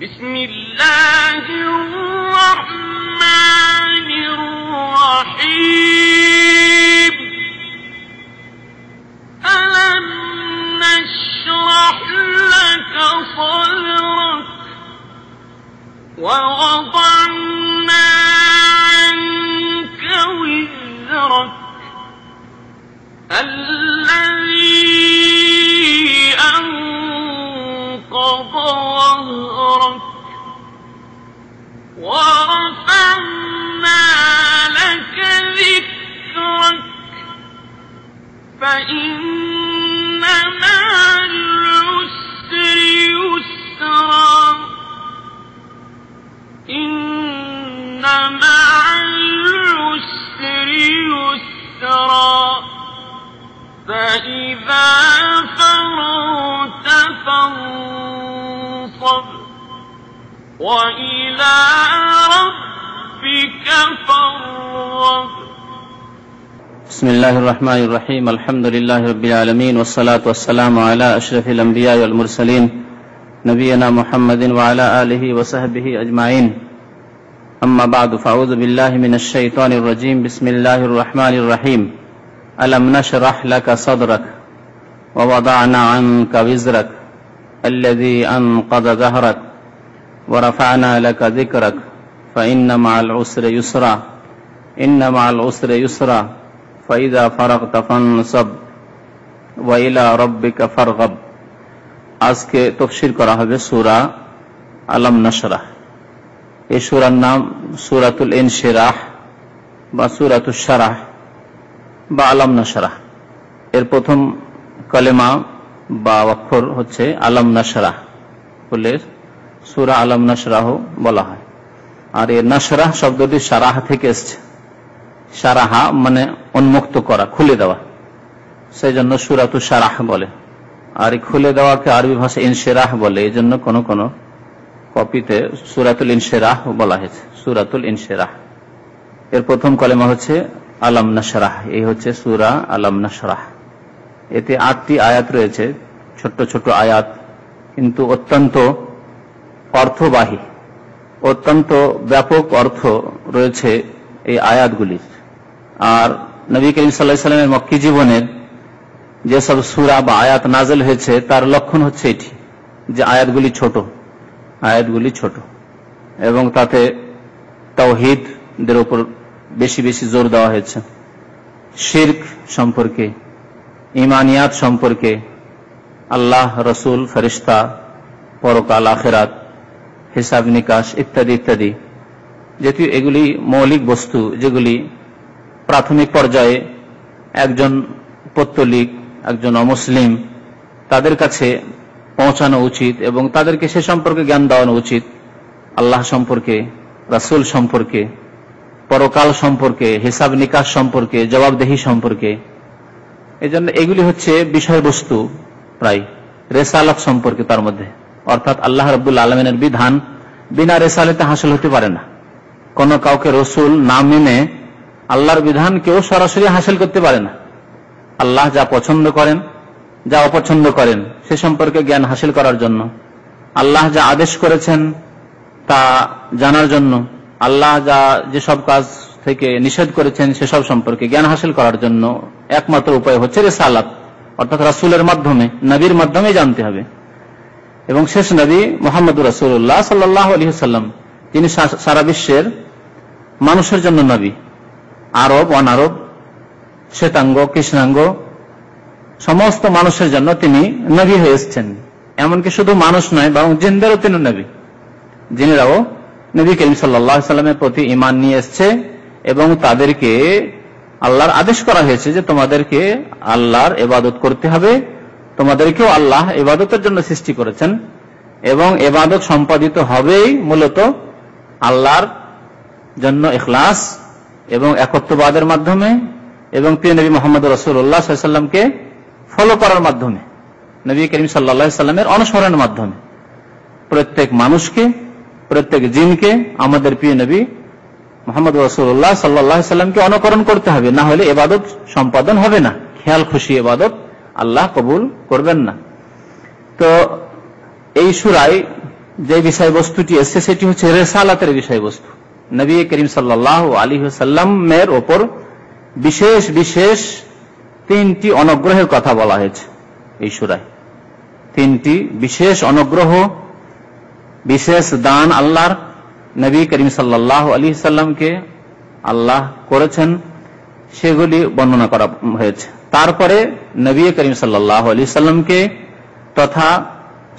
بسم الله الرحمن الرحيم ألم نشرح لك صدرك ووضعنا عنك وزرك الذي أنقض ظهرك ورفعنا لك ذكرك فإن مع العسر يسرا إن مع العسر يسرا فإذا فرغت فانصب وإلى ربك فارغب. بسم الله الرحمن الرحيم. الحمد لله رب العالمين والصلاة والسلام على أشرف الأنبياء والمرسلين نبينا محمد وعلى آله وصحبه أجمعين. أما بعد فأعوذ بالله من الشيطان الرجيم. بسم الله الرحمن الرحيم. ألم نشرح لك صدرك ووضعنا عنك وزرك الذي أنقض ظهرك ورفعنا لك ذكرك فإن مع العسر يسرا إن مع العسر يسرا فإذا فرغت فانصب وإلى ربك فارغب. আজকে তাফসীর করা হবে সূরা আলাম নাশরাহ। এই সূরার নাম সূরাতুল ইনশিরাহ বা সূরাতুশ শারাহ বা আলাম নাশরাহ। এর প্রথম কালেমা বা অক্ষর হচ্ছে আলাম নাশরাহ বলে সূরা আলাম নাশরাহ বলা হয়। আর এই নাশরাহ শব্দটি শারাহ থেকে এসেছে। শারাহা মানে উন্মুক্ত করা, খুলে দেওয়া, সেই জন্য সূরাতুশ শারাহ বলে। আর এই খুলে দেওয়াকে আরবি ভাষায় ইনশিরাহ বলে। এই জন্য কোন কোন কপিতে সূরাতুল ইনশিরাহ বলা হয়েছে, সূরাতুল ইনশিরাহ। এর প্রথম কালেমা হচ্ছে আলাম নাশরাহ। এই হচ্ছে সূরা আলাম নাশরাহ। এতে 8টি আয়াত রয়েছে, ছোট্ট ছোট আয়াত, কিন্তু অত্যন্ত অর্থবাহী, অত্যন্ত ব্যাপক অর্থ রয়েছে এই আয়াতগুলির। আর নবী করিম সাল্লাল্লাহু আলাইহি ওয়াসাল্লামের মক্কি জীবনের যেসব সূরা বা আয়াত নাযিল হয়েছে তার লক্ষণ হচ্ছে এটি, যে আয়াতগুলি ছোট এবং তাতে তাওহীদের উপর বেশি বেশি জোর দেওয়া হয়েছে, শিরক সম্পর্কে, ঈমানিয়াত সম্পর্কে, আল্লাহ, রসুল, ফেরেশতা, পরকাল, আখিরাত, হিসাব নিকাশ ইত্যাদি ইত্যাদি। যেহেতু এগুলি মৌলিক বস্তু, যেগুলি প্রাথমিক পর্যায়ে একজন পৌত্তলিক, একজন অমুসলিম তাদের কাছে পৌঁছানো উচিত এবং তাদেরকে সে সম্পর্কে জ্ঞান দেওয়ানো উচিত। আল্লাহ সম্পর্কে, রাসূল সম্পর্কে, পরকাল সম্পর্কে, হিসাব নিকাশ সম্পর্কে, জবাবদেহি সম্পর্কে। এজন্য এগুলি হচ্ছে বিষয়বস্তু প্রায় রেসালাত সম্পর্কে। তার মধ্যে অর্থাৎ আল্লাহ রাব্বুল আলামিনের বিধান বিনা রেসালাতে হাসিল হতে পারে না। কোন কাউকে রসুল না মেনে আল্লাহর বিধান কেউ সরাসরি হাসিল করতে পারে না। আল্লাহ যা পছন্দ করেন, যা অপছন্দ করেন সে সম্পর্কে জ্ঞান হাসিল করার জন্য, আল্লাহ যা আদেশ করেছেন তা জানার জন্য, আল্লাহ যা যেসব কাজ থেকে নিষেধ করেছেন সেসব সম্পর্কে জ্ঞান হাসিল করার জন্য একমাত্র উপায় হচ্ছে রিসালাত, অর্থাৎ রাসূলের মাধ্যমে, নবীর মাধ্যমে জানতে হবে। এবং শেষ নবী মুহাম্মদুর রাসূলুল্লাহ সাল্লাল্লাহু আলাইহি ওয়াসাল্লাম, তিনি সারা বিশ্বের মানুষের জন্য নবী। আরব, অনারব, শ্বেতাঙ্গ, কৃষ্ণাঙ্গ সমস্ত মানুষের জন্য তিনি নবী হয়ে এসেছেন। এমনকি শুধু মানুষ নয়, বরং জিনদেরও তিনি নবী। জিনেরাও নবী করিম সাল্লাল্লাহু আলাইহি ওয়াসাল্লামের প্রতি ঈমান নিয়ে এসেছে এবং তাদেরকে আল্লাহর আদেশ করা হয়েছে যে তোমাদেরকে আল্লাহর ইবাদত করতে হবে, তোমাদেরকেও আল্লাহ ইবাদতের জন্য সৃষ্টি করেছেন এবং ইবাদত সম্পাদিত হবেই মূলত আল্লাহর জন্য ইখলাস এবং একত্ববাদের মাধ্যমে এবং প্রিয় নবী মুহাম্মদ রাসূলুল্লাহ সাল্লাল্লাহু আলাইহি ওয়াসাল্লামকে ফলো করার মাধ্যমে, নবী করিম সাল্লাল্লাহু আলাইহি ওয়াসাল্লামের অনুসরণের মাধ্যমে। প্রত্যেক মানুষকে, প্রত্যেক জিনকে আমাদের প্রিয় নবী মুহাম্মদ রাসূলুল্লাহ সাল্লাল্লাহু আলাইহি ওয়াসাল্লামকে অনুকরণ করতে হবে, না হলে ইবাদত সম্পাদন হবে না। খেয়াল খুশি ইবাদত আল্লাহ কবুল করবেন না। তো এই সূরায় যে বিষয়বস্তুটি এসছে সেটি হচ্ছে রিসালাতের বিষয়বস্তু। নবী করিম সাল্লাল্লাহু আলাইহি ওয়াসাল্লামের ওপর বিশেষ বিশেষ 3টি অনুগ্রহের কথা বলা হয়েছে এই সূরায়। 3টি বিশেষ অনুগ্রহ, বিশেষ দান আল্লাহর নবী করিম সাল্লাল্লাহু আলাইহি ওয়াসাল্লামকে আল্লাহ করেছেন, সেগুলি বর্ণনা করা হয়েছে। তারপরে নবী করিম সাল্লাল্লাহু আলাইহি ওয়াসাল্লামকে তথা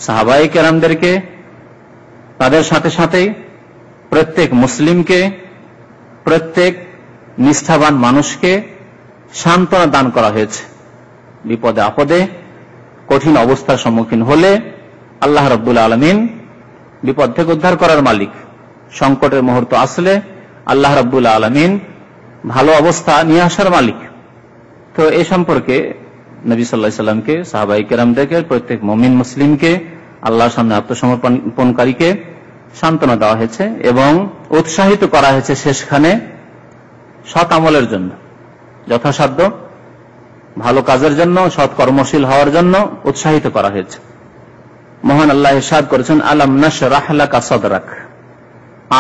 সাহাবায়ে কেরামদেরকে, তাদের সাথে সাথে প্রত্যেক মুসলিমকে, প্রত্যেক নিষ্ঠাবান মানুষকে সান্ত্বনা দান করা হয়েছে। বিপদে আপদে কঠিন অবস্থার সম্মুখীন হলে আল্লাহ রাব্বুল আলামিন বিপদ থেকে উদ্ধার করার মালিক। সংকটের মুহূর্ত আসলে আল্লাহ রাব্বুল আলামিন ভালো অবস্থা নিয়ে আসার মালিক। তো এই সম্পর্কে নবী সাল্লাল্লাহু আলাইহি সাল্লামকে, সাহাবায়ে কেরামদেরকে, প্রত্যেক মুমিন মুসলিমকে, আল্লাহর সামনে আত্মসমর্পণকারীকে সান্ত্বনা দেওয়া হয়েছে এবং উৎসাহিত করা হয়েছে শেষখানে সৎ আমলের জন্য, যথাসাধ্য ভালো কাজের জন্য, সৎ কর্মশীল হওয়ার জন্য উৎসাহিত করা হয়েছে। মহান আল্লাহ ইরশাদ করেছেন, আলাম নাশরাহ লাকা সাদরাক।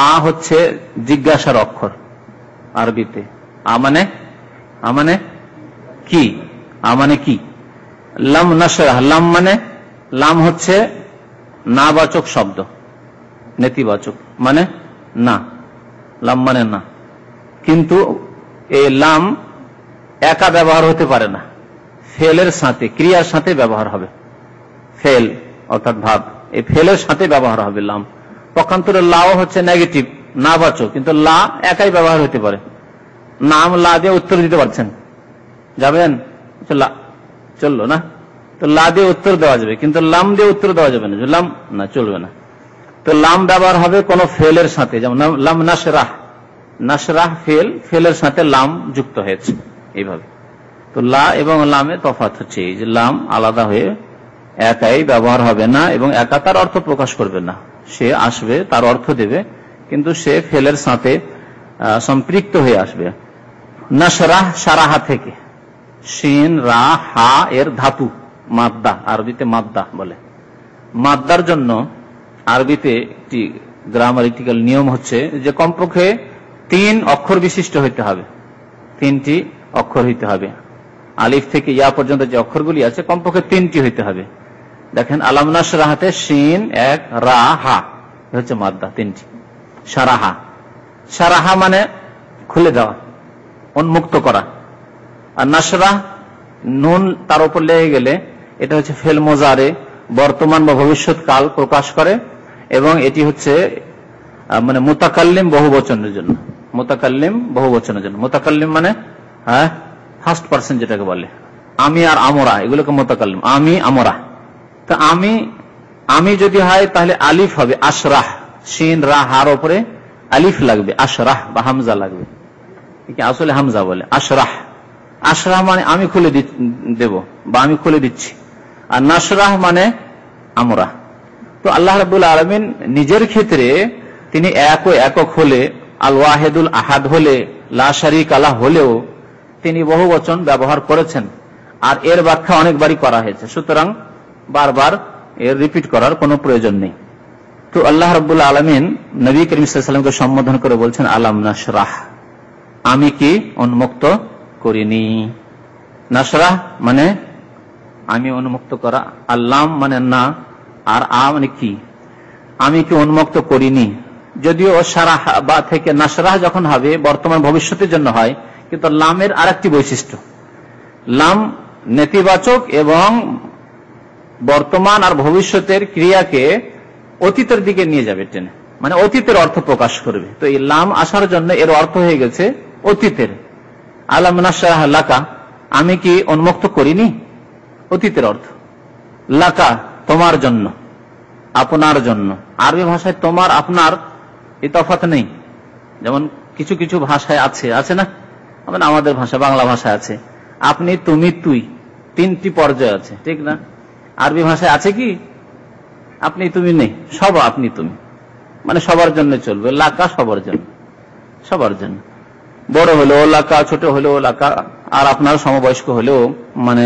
আ হচ্ছে জিজ্ঞাসার অক্ষর আরবিতে। আ মানে কি? আ মানে কি? লাম নাশরাহ, লাম হচ্ছে নাবাচক শব্দ, নেতিবাচক, মানে না। লাম মানে না, কিন্তু এই লাম একা ব্যবহার হতে পারে না, ফেলের সাথে, ক্রিয়ার সাথে ব্যবহার হবে। ফেল অর্থাৎ ভাব, এই ফেলের সাথে ব্যবহার হবে লাম। পক্ষান্তরে লাও হচ্ছে নেগেটিভ, নাবাচক, কিন্তু লা একাই ব্যবহার হতে পারে। নাম লা দিয়ে উত্তর দিতে পারছেন, যাবেন? চললো না, তো লা দিয়ে উত্তর দেওয়া যাবে, কিন্তু লাম দিয়ে উত্তর দেওয়া যাবে না। লাম না, চলবে না। তো লাম ব্যবহার হবে কোন ফেলের সাথে, যেমন লাম নাশরাহ, নাশরাহ ফেল, ফেলের সাথে লাম যুক্ত হয়েছে এইভাবে। তো লা এবং লামে তফাৎ হচ্ছে এই যে লাম আলাদা হয়ে একাই ব্যবহার হবে না এবং একা তার অর্থ প্রকাশ করবে না। সে আসবে, তার অর্থ দেবে, কিন্তু সে ফেলের সাথে সম্পৃক্ত হয়ে আসবে। নাশরাহ সারাহা থেকে, শিন রা হা এর ধাতু মাদ্দা, আরবিতে মাদ্দা বলে। মাদ্দার জন্য আরবিতে একটি গ্রামারিটিক্যাল নিয়ম হচ্ছে যে কমপক্ষে 3 অক্ষর বিশিষ্ট হইতে হবে, 3টি অক্ষর হইতে হবে। আলিফ থেকে ইয়া পর্যন্ত যে অক্ষরগুলি আছে কমপক্ষে 3টি হইতে হবে। দেখেন, আলাম নাশরাহাতে শিন 1, রা হা হচ্ছে মাদ্দা 3টি। সারাহা, সারাহা মানে খুলে দেওয়া, উন্মুক্ত করা। আর নাশরাহ নুন তার উপর লেগে গেলে এটা হচ্ছে ফেল মোজারে, বর্তমান বা ভবিষ্যৎ কাল প্রকাশ করে, এবং এটি হচ্ছে মানে মুতাকাল্লিম বহুবচনের জন্য। মুতাকাল্লিম বহুবচনের জন্য, মুতাকাল্লিম মানে ফার্স্ট পারসন যেটাকে বলে, আমি আর আমরা, এগুলোকে মুতাকাল্লিম, আমি আমরা। তো আমি যদি হয় তাহলে আলিফ হবে আশরাহ, শিন রা হার উপরে আলিফ লাগবে, আশরাহ বা হামজা লাগবে, আসলে হামজা বলে আশরাহ। আশরাহ মানে আমি খুলে দেব বা আমি খুলে দিচ্ছি, আর নাশরাহ মানে আমরা। তো আল্লাহ রাব্বুল আলামিন নিজের ক্ষেত্রে তিনি একক হলে, আল ওয়াহিদুল আহাদ হলে, লা শারীকা লাহু হলেও তিনি বহুবচন ব্যবহার করেছেন, আর এর ব্যাখ্যা অনেকবারই করা হয়েছে, সুতরাং বারবার এর রিপিট করার কোনো প্রয়োজন নেই। তো আল্লাহ রাব্বুল আলামিন নবী করিম সাল্লাল্লাহু আলাইহি ওয়াসাল্লামকে সম্বোধন করে বলছেন, আলাম নাশরাহ, আমি কি উন্মুক্ত করিনি। নাশরাহ মানে আমি উন্মুক্ত করা, আল্লাম মানে না, আর আ মানে কি, আমি কি উন্মুক্ত করিনি। যদিও সারাহ বা থেকে নাশরাহ যখন হবে বর্তমান ভবিষ্যতের জন্য হয়, কিন্তু লামের আরেকটি বৈশিষ্ট্য, লাম নেতিবাচক এবং বর্তমান আর ভবিষ্যতের ক্রিয়াকে অতীতের দিকে নিয়ে যাবে টেনে, মানে অতীতের অর্থ প্রকাশ করবে। তো এই লাম আসার জন্য এর অর্থ হয়ে গেছে অতীতের। আলাম নাশরাহ লাকা, আমি কি উন্মুক্ত করিনি, অতীতের অর্থ। লাকা তোমার জন্য, আপনার জন্য। আরবি ভাষায় তোমার আপনার এই তফাৎ নেই, যেমন কিছু কিছু ভাষায় আছে না, আমাদের ভাষা বাংলা ভাষায় আছে আপনি, তুমি, তুই, 3টি পর্যায় আছে, ঠিক না? আরবি ভাষায় আছে কি আপনি তুমি নেই, সব আপনি তুমি, মানে সবার জন্য চলবে। লাকা সবার জন্য, সবার জন্য, বড় হলেও লাকা, ছোট হলেও লাকা, আর আপনার সমবয়স্ক হলেও মানে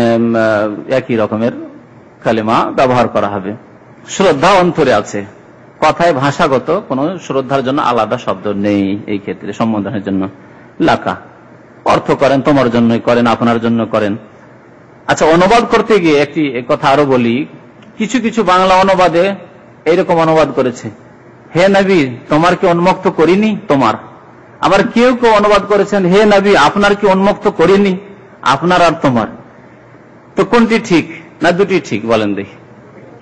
একই রকমের কালেমা ব্যবহার করা হবে। শ্রদ্ধা অন্তরে আছে, কথায় ভাষাগত কোনো শ্রদ্ধার জন্য আলাদা শব্দ নেই, এই ক্ষেত্রে সম্বোধনের জন্য লাকা। অর্থ করেন তোমার জন্যই করেন, আপনার জন্য করেন। আচ্ছা, অনুবাদ করতে গিয়ে একটি কথা আরো বলি, কিছু কিছু বাংলা অনুবাদে এইরকম অনুবাদ করেছে, হে নবী তোমার কি উন্মুক্ত করিনি তোমার। আবার কেউ কেউ অনুবাদ করেছেন, হে নবী আপনার কি উন্মুক্ত করিনি, আপনার আর তোমার। তো কোনটি ঠিক না দুটি ঠিক বলেন দেখি?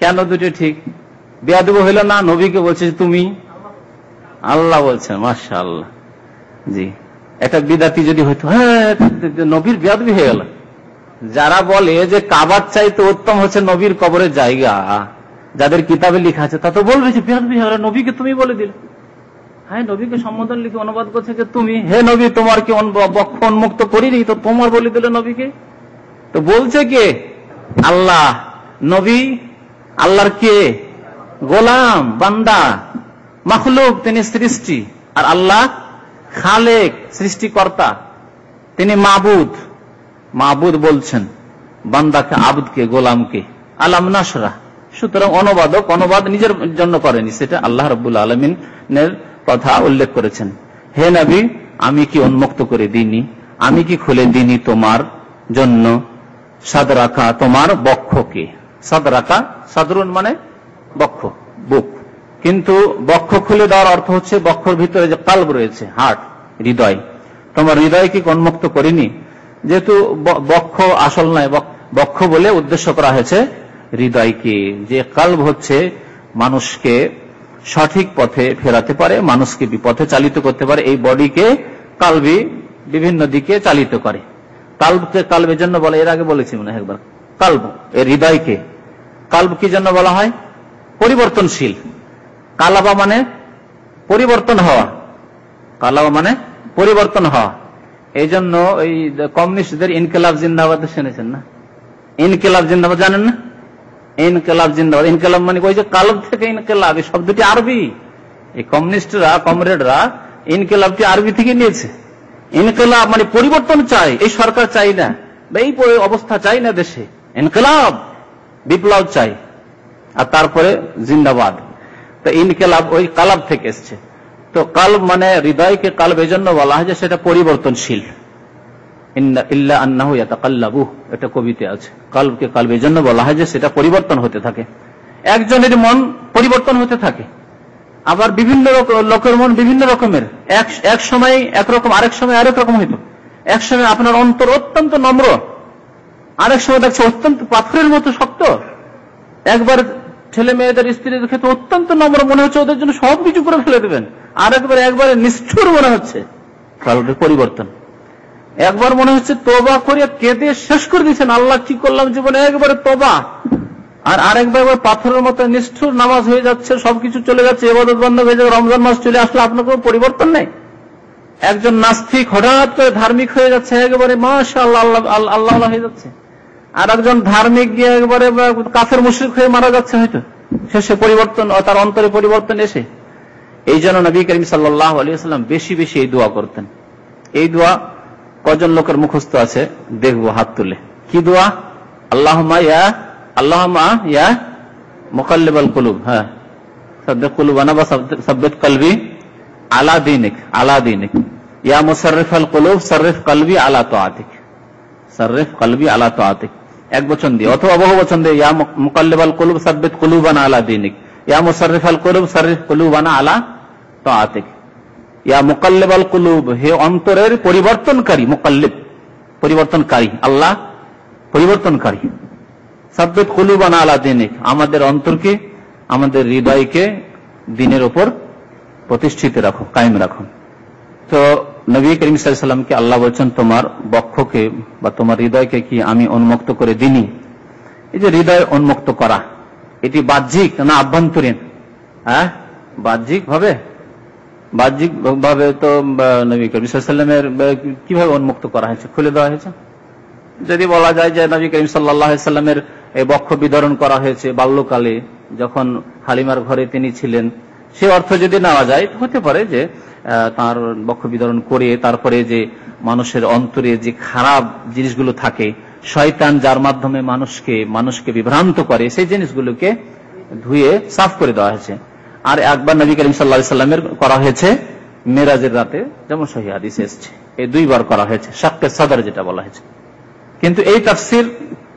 কেন দুটি ঠিক? বেয়াদবি হইল না? নবীকে বলছে তুমি, আল্লাহ বলছেন। মাশাআল্লাহ। জি, একটা বিদাতি যদি হইতো, হ্যাঁ নবীর বেয়াদবি হয়ে গেল। যারা বলে যে কাবার চাইতে উত্তম হচ্ছে নবীর কবরের জায়গা, যাদের কিতাবে লেখা আছে তা তো বলবে যে বেয়াদবি হয়ে গেল, নবীকে তুমি বলে দিল। হ্যাঁ, নবীকে সম্বোধন লিখে অনুবাদ করছে যে তুমি, হে নবী তোমার কি বক্ষ উন্মুক্ত করিনি, তো তোমার বলে দিল নবীকে। তো বলছে কে? আল্লাহ। নবী আল্লাহর কে? গোলাম, বান্দা, মাখলুক, তিনি সৃষ্টি। আর আল্লাহ খালেক, সৃষ্টিকর্তা, তিনি মাবুদ। মাবুদ বলছেন বান্দাকে, আবুদকে, গোলামকে। আলাম নাশরা। সুতরাং অনুবাদক অনুবাদ নিজের জন্য করেনি, সেটা আল্লাহ রাব্বুল আলামিনের কথা উল্লেখ করেছেন। হে নবী আমি কি উন্মুক্ত করে দিইনি, আমি কি খুলে দিইনি তোমার জন্য সাদরাকা, তোমার বক্ষকে। সাদরাকা, সাদরুন মানে বক্ষ, বুক। কিন্তু বক্ষ খুলে দেওয়ার অর্থ হচ্ছে বক্ষর ভিতরে যে কাল্ব রয়েছে, হার্ট, হৃদয়, তোমার হৃদয় কি উন্মুক্ত করিনি। যেহেতু বক্ষ আসল নয়, বক্ষ বলে উদ্দেশ্য করা হয়েছে হৃদয়কে, যে কাল্ব হচ্ছে মানুষকে সঠিক পথে ফেরাতে পারে, মানুষকে বিপথে চালিত করতে পারে। এই বডিকে কালবি বিভিন্ন দিকে চালিত করে। কাল্বকে কাল্বের জন্য বলে, এর আগে বলেছি মনে হয় একবার, কাল্ব এর হৃদয়কে কাল্ব কি জন্য বলা হয়? পরিবর্তনশীল। কালাবা মানে পরিবর্তন হওয়া, কালাবা মানে পরিবর্তন হওয়া। এই জন্য ওই কমিউনিস্টদের ইনকিলাব জিন্দাবাদ শুনেছেন না? ইনকিলাব জিন্দাবাদ জানেন না? ইনকিলাব জিন্দাবাদ, ইনকিলাব মানে ওই যে কালব থেকে ইনকিলাব, এই শব্দটি আরবি। এই কমিউনিস্টরা, কমরেডরা ইনকিলাবটি আরবি থেকে নিয়েছে। ইনকিলাব মানে পরিবর্তন চাই, এই সরকার চাই না, এই অবস্থা চাই না দেশে, ইনকিলাব বিপ্লব চাই। আর তারপরে জিন্দাবাদ। তো ইনকিলাব ওই কালাব থেকে এসছে। তো কালব মানে হৃদয়কে কালব এই জন্য বলা হয় যে সেটা পরিবর্তনশীল। ইল্লা আন্নাহু ইয়াতাকাল্লাবু, এটা কবিতে আছে। কালবকে কালব এই জন্য বলা হয় যে সেটা পরিবর্তন হতে থাকে। একজনের মন পরিবর্তন হতে থাকে, আবার বিভিন্ন লোকের মন বিভিন্ন রকমের। এক সময় একরকম, আরেক সময় আরেক রকম হইতো। এক সময় আপনার অন্তর অত্যন্ত নম্র, আরেক সময় দেখছে অত্যন্ত পাথরের মতো শক্ত। একবার ছেলে মেয়েদের, স্ত্রীদের ক্ষেত্রে অত্যন্ত নম্র মনে হচ্ছে, ওদের জন্য সবকিছু করে ফেলে দেবেন। আর একবারে নিষ্ঠুর মনে হচ্ছে। কালবের পরিবর্তন। একবার মনে হচ্ছে তোবা করে কেঁদে শেষ করে দিয়েছেন, আল্লাহ কি করলাম জীবনে, একবারে তোবা। আর আরেকবার পাথরের মতো নিষ্ঠুর, নামাজ হয়ে যাচ্ছে, সবকিছু চলে যাচ্ছে, ইবাদত বন্ধ হয়ে যাচ্ছে, রমজান মাস চলে আসলে আপনার কোনো পরিবর্তন নেই। একজন নাস্তিক হঠাৎ করে ধার্মিক হয়ে যাচ্ছে, একেবারে মাশাআল্লাহ আল্লাহ আল্লাহ হয়ে যাচ্ছে। আর একজন ধার্মিক গিয়ে একবারে কাফের মুশরিক হয়ে মারা যাচ্ছে হয়তো। শেষে পরিবর্তন, তার অন্তরে পরিবর্তন এসে। এই জন্য নবী করিম সাল্লাল্লাহু আলাইহি ওয়াসাল্লাম বেশি বেশি এই দোয়া করতেন। এই দোয়া কজন লোকের মুখস্থ আছে দেখবো হাত তুলে। কি দোয়া? আল্লাহুম্মা ইয়া মুকাল্লিবাল কুলুব, হ্যাঁ, সাব্বিত কুলুবানা বা সাব্বিত কলবি আলা দীনিক, আলা দীনিক। ইয়া মুসাররিফাল কুলুব সাররিফ কলবি আলা তাআতিক, সাররিফ কলবি আলা তাআতিক। এক বচন দিয়ে অথবা বহু বচন দিয়ে, ইয়া মুকাল্লিবাল কুলুব সাব্বিত কুলুবানা আলা দীনিক, ইয়া মুসাররিফাল কুলুব সাররিফ কুলুবানা আলা তাআতিক। ইয়া মুকাল্লিবাল কুলুব, হে অন্তরের পরিবর্তনকারী, মুকাল্লিব পরিবর্তনকারী, আল্লাহ পরিবর্তনকারী। সাব্বিত কুলুবানা আলা দীনিক, আমাদের অন্তরকে, আমাদের হৃদয়কে দ্বীনের উপর প্রতিষ্ঠিত রাখো, কায়েম রাখো। তো নবী করিম সাল্লাল্লাহু আলাইহি ওয়াসাল্লামকে আল্লাহ বলছেন তোমার বক্ষকে বা তোমার হৃদয়কে কি আমি উন্মুক্ত করে দিইনি। এই যে হৃদয় উন্মুক্ত করা, এটি বাহ্যিক না আভ্যন্তরীণ? হ্যাঁ, বাহ্যিক ভাবে। বাহ্যিক ভাবে তো নবী করিম সাল্লাল্লাহু আলাইহি ওয়াসাল্লামের কিভাবে উন্মুক্ত করা হয়েছে, খুলে দেওয়া হয়েছে। যদি বলা যায় যে নবী করিম সাল্লাল্লাহু আলাইহি ওয়াসাল্লামের এই বক্ষ বিতরণ করা হয়েছে বাল্যকালে, যখন হালিমার ঘরে তিনি ছিলেন, সে অর্থ যদি নেওয়া যায়, হতে পারে যে তার বক্ষ বিতরণ করে তারপরে যে মানুষের অন্তরে যে খারাপ জিনিসগুলো থাকে, শয়তান যার মাধ্যমে মানুষকে বিভ্রান্ত করে, সেই জিনিসগুলোকে ধুয়ে সাফ করে দেওয়া হয়েছে। আর একবার নবী করিম সাল্লাল্লাহু আলাইহি সাল্লামের করা হয়েছে মেরাজের রাতে, যেমন সহিহ হাদিসে এসেছে। এই দুইবার করা হয়েছে, শাক্কে সদর যেটা বলা হয়েছে। কিন্তু এই তাফসির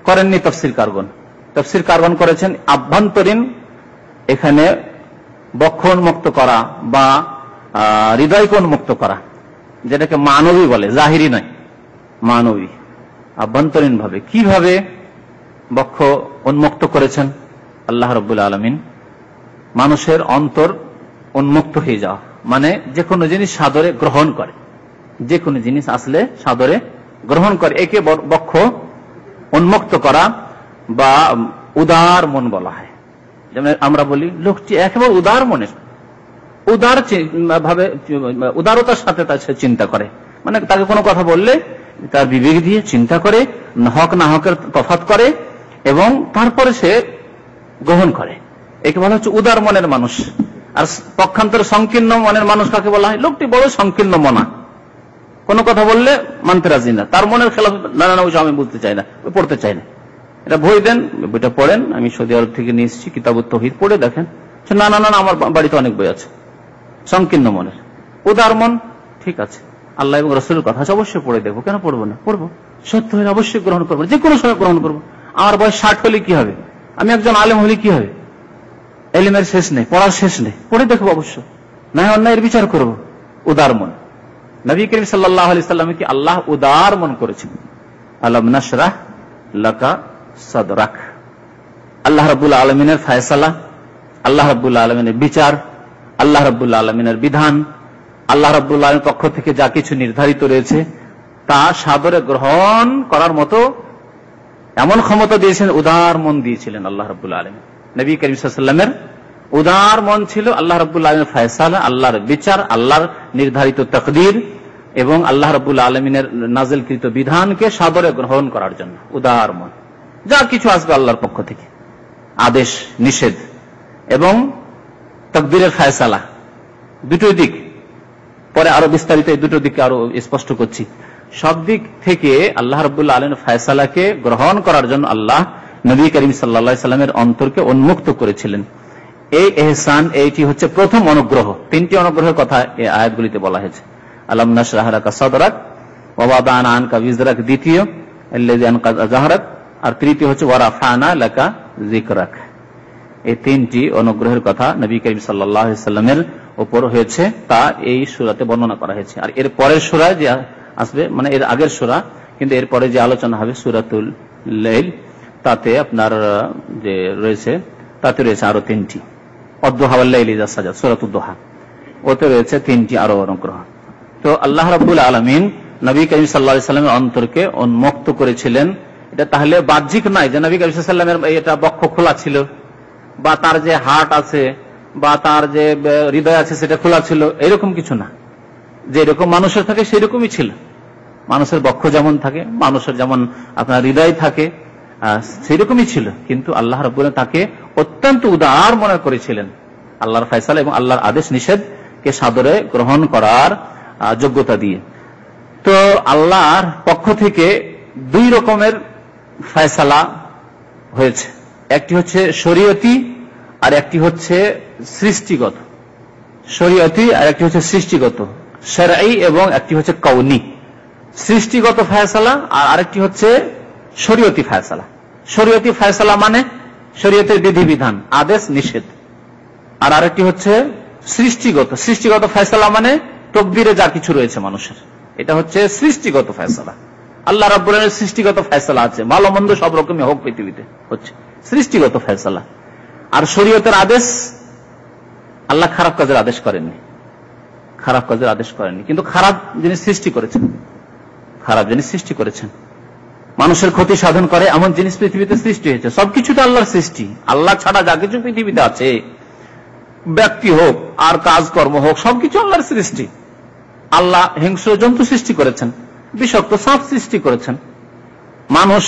করেননি তাফসির কারগণ। তাফসির কারগণ করেছেন আভ্যন্তরীণ, এখানে বক্ষ উন্মুক্ত করা বা হৃদয়কে উন্মুক্ত করা, যেটাকে মানবী বলে, জাহিরি নয়, মানবী, আভ্যন্তরীণ ভাবে। কিভাবে বক্ষ উন্মুক্ত করেছেন আল্লাহ রাব্বুল আলামিন? মানুষের অন্তর উন্মুক্ত হয়ে যাওয়া, মানে যে কোনো জিনিস সাদরে গ্রহণ করে, যে কোনো জিনিস আসলে সাদরে গ্রহণ করে, একে বক্ষ উন্মুক্ত করা বা উদার মন বলা হয়। যেমন আমরা বলি লোকটি একেবারে উদার মনের, উদার ভাবে, উদারতার সাথে তার সে চিন্তা করে, মানে তাকে কোনো কথা বললে তার বিবেক দিয়ে চিন্তা করে, হক না হকের তফাৎ করে এবং তারপরে সে গ্রহণ করে। একে বলা হচ্ছে উদার মনের মানুষ। আর পক্ষান্তরে সংকীর্ণ মনের মানুষ কাকে বলা হয়? লোকটি বড় সংকীর্ণ মনা, কোনো কথা বললে মানতে রাজি না, তার মনের খেলাফ নানা বিষয় আমি বুঝতে চাই না, পড়তে চাই না। এটা বই দেন, বইটা পড়েন, আমি সৌদি আরব থেকে নিয়ে এসেছি, কিতাবুত তাওহীদ, পড়ে দেখেন। না না না, আমার বাড়িতে অনেক বই আছে। সংকীর্ণ মনের। উদার মন, ঠিক আছে, আল্লাহ এবং রাসূলের কথা আছে, অবশ্যই পড়ে দেখবো, কেন পড়বো না? পড়বো, সত্য হলে অবশ্যই গ্রহণ করবো, যে কোনো সময় গ্রহণ করবো। আমার বয়স 60 হলে কি হবে? আমি একজন আলেম হলে কি হবে? এলিমের শেষ নেই, পড়ার শেষ নেই, পড়ে দেখবো অবশ্য, না অন্যায়ের বিচার করবো। উদার মন। নবী করিম সাল্লাল্লাহু আলাইহি সাল্লামকে কি আল্লাহ উদার মন করেছেন? আলাম নাশরাহ লাকা সাদরাক। আল্লাহ রাব্বুল আলামিনের ফয়সালা, আল্লাহ রাব্বুল আলামিনের বিচার, আল্লাহ রাব্বুল আলামিনের বিধান, আল্লাহ রাব্বুল আলামিনের পক্ষ থেকে যা কিছু নির্ধারিত রয়েছে তা সাদরে গ্রহণ করার মতো এমন ক্ষমতা দিয়েছেন, উদার মন দিয়েছিলেন আল্লাহ রাব্বুল আলামিন। নবী করিম সাল্লাল্লাহু আলাইহি ওয়াসাল্লামের উদার মন ছিল আল্লাহ রাব্বুল আলামিনের ফয়সালা, আল্লাহর বিচার, আল্লাহর নির্ধারিত তাকদীর এবং আল্লাহ রাব্বুল আলামিনের নাযিলকৃত বিধানকে সাদরে গ্রহণ করার জন্য উদার মন। যা কিছু আসবে আল্লাহর পক্ষ থেকে, আদেশ নিষেধ এবং তাকদীরের ফয়সালা, দুটোই দিক, পরে আরো বিস্তারিত এই দুটো দিকে আরো স্পষ্ট করছি। সব দিক থেকে আল্লাহ রাব্বুল আলামিনের ফয়সালাকে গ্রহণ করার জন্য আল্লাহ নবী করিম সাল্লাল্লাহু আলাইহি সাল্লামের অন্তরকে উন্মুক্ত করেছিলেন। এই ইহসান, এইটি হচ্ছে প্রথম অনুগ্রহ। তিনটি অনুগ্রহের কথা এই আয়াতগুলিতে বলা হয়েছে। আলাম নাশরাহ লাকা সাদরাক ওয়া ওয়াদানা আনকা বিজরাক, দ্বিতীয় আল্লাযী আনকাযা যাহরাক, আর তৃতীয় হচ্ছে ওয়া রাফা'না লাকা যিকরাক। এই তিনটি অনুগ্রহের কথা নবী করিম সাল্লাল্লাহু আলাইহি সাল্লামের উপর হয়েছে, তা এই সূরাতে বর্ণনা করা হয়েছে। আর এর পরের সূরা যে আসবে, মানে এর আগের সূরা, কিন্তু এর পরে যে আলোচনা হবে সূরাতুল লাইল, তাতে আপনার যে রয়েছে, তাতে রয়েছে আরো তিনটি। ওয়াদ-দুহা ওয়াল-লাইলি ইযা সাজা, সূরাতুদ দুহা, ওতে রয়েছে তিনটি আরো অনুগ্রহ। তো আল্লাহ রাব্বুল আলামিন নবী করিম সাল্লাল্লাহু আলাইহি সাল্লামের অন্তরকে উন্মুক্ত করেছিলেন। এটা তাহলে বাহ্যিক নয় যে নবী করিম সাল্লাল্লাহু আলাইহি সাল্লামের এটা বক্ষ খোলা ছিল, বা তার যে হার্ট আছে বা তার যে হৃদয় আছে সেটা খোলা ছিল, এরকম কিছু না। যে এরকম মানুষের থাকে সেরকমই ছিল। মানুষের বক্ষ যেমন থাকে, মানুষের যেমন আপনার হৃদয় থাকে, সেরকমই ছিল। কিন্তু আল্লাহ রাব্বুল আলামিন তাকে অত্যন্ত উদার মনে করেছিলেন আল্লাহর ফয়সালা এবং আল্লাহর আদেশ নিষেধকে সাদরে গ্রহণ করার যোগ্যতা দিয়ে। তো আল্লাহর পক্ষ থেকে দুই রকমের ফয়সালা হয়েছে, একটি হচ্ছে শরীয়তি আর একটি হচ্ছে সৃষ্টিগত। শরীয়তি আর একটি হচ্ছে সৃষ্টিগত, শরঈ, এবং একটি হচ্ছে কওনি। সৃষ্টিগত ফয়সালা আর আরেকটি হচ্ছে শরীয়তি ফয়সালা। শরীয়তি ফয়সালা মানে শরীয়তের বিধিবিধান, আদেশ নিষেধ। আর আরেকটি হচ্ছে সৃষ্টিগত। সৃষ্টিগত ফয়সালা মানে তকদিরে যা কিছু রয়েছে মানুষের, এটা হচ্ছে সৃষ্টিগত ফয়সালা। আল্লাহ রাব্বুল আলামিনের সৃষ্টিগত ফয়সালা আছে, ভালো মন্দ সব রকমই হোক পৃথিবীতে, হচ্ছে সৃষ্টিগত ফয়সালা। আর শরীয়তের আদেশ, আল্লাহ খারাপ কাজের আদেশ করেননি, খারাপ কাজের আদেশ করেননি, কিন্তু খারাপ জিনিস সৃষ্টি করেছেন, খারাপ জিনিস সৃষ্টি করেছেন, মানুষের ক্ষতি সাধন করে এমন জিনিস পৃথিবীতে সৃষ্টি হয়েছে। সবকিছু তো আল্লাহর সৃষ্টি। আল্লাহ ছাড়া যা কিছু পৃথিবীতে আছে, ব্যক্তি হোক আর কাজকর্ম হোক, সবকিছু আল্লাহর সৃষ্টি। আল্লাহ হিংস্র জন্তু সৃষ্টি করেছেন, বিষাক্ত সাপ সৃষ্টি করেছেন, মানুষ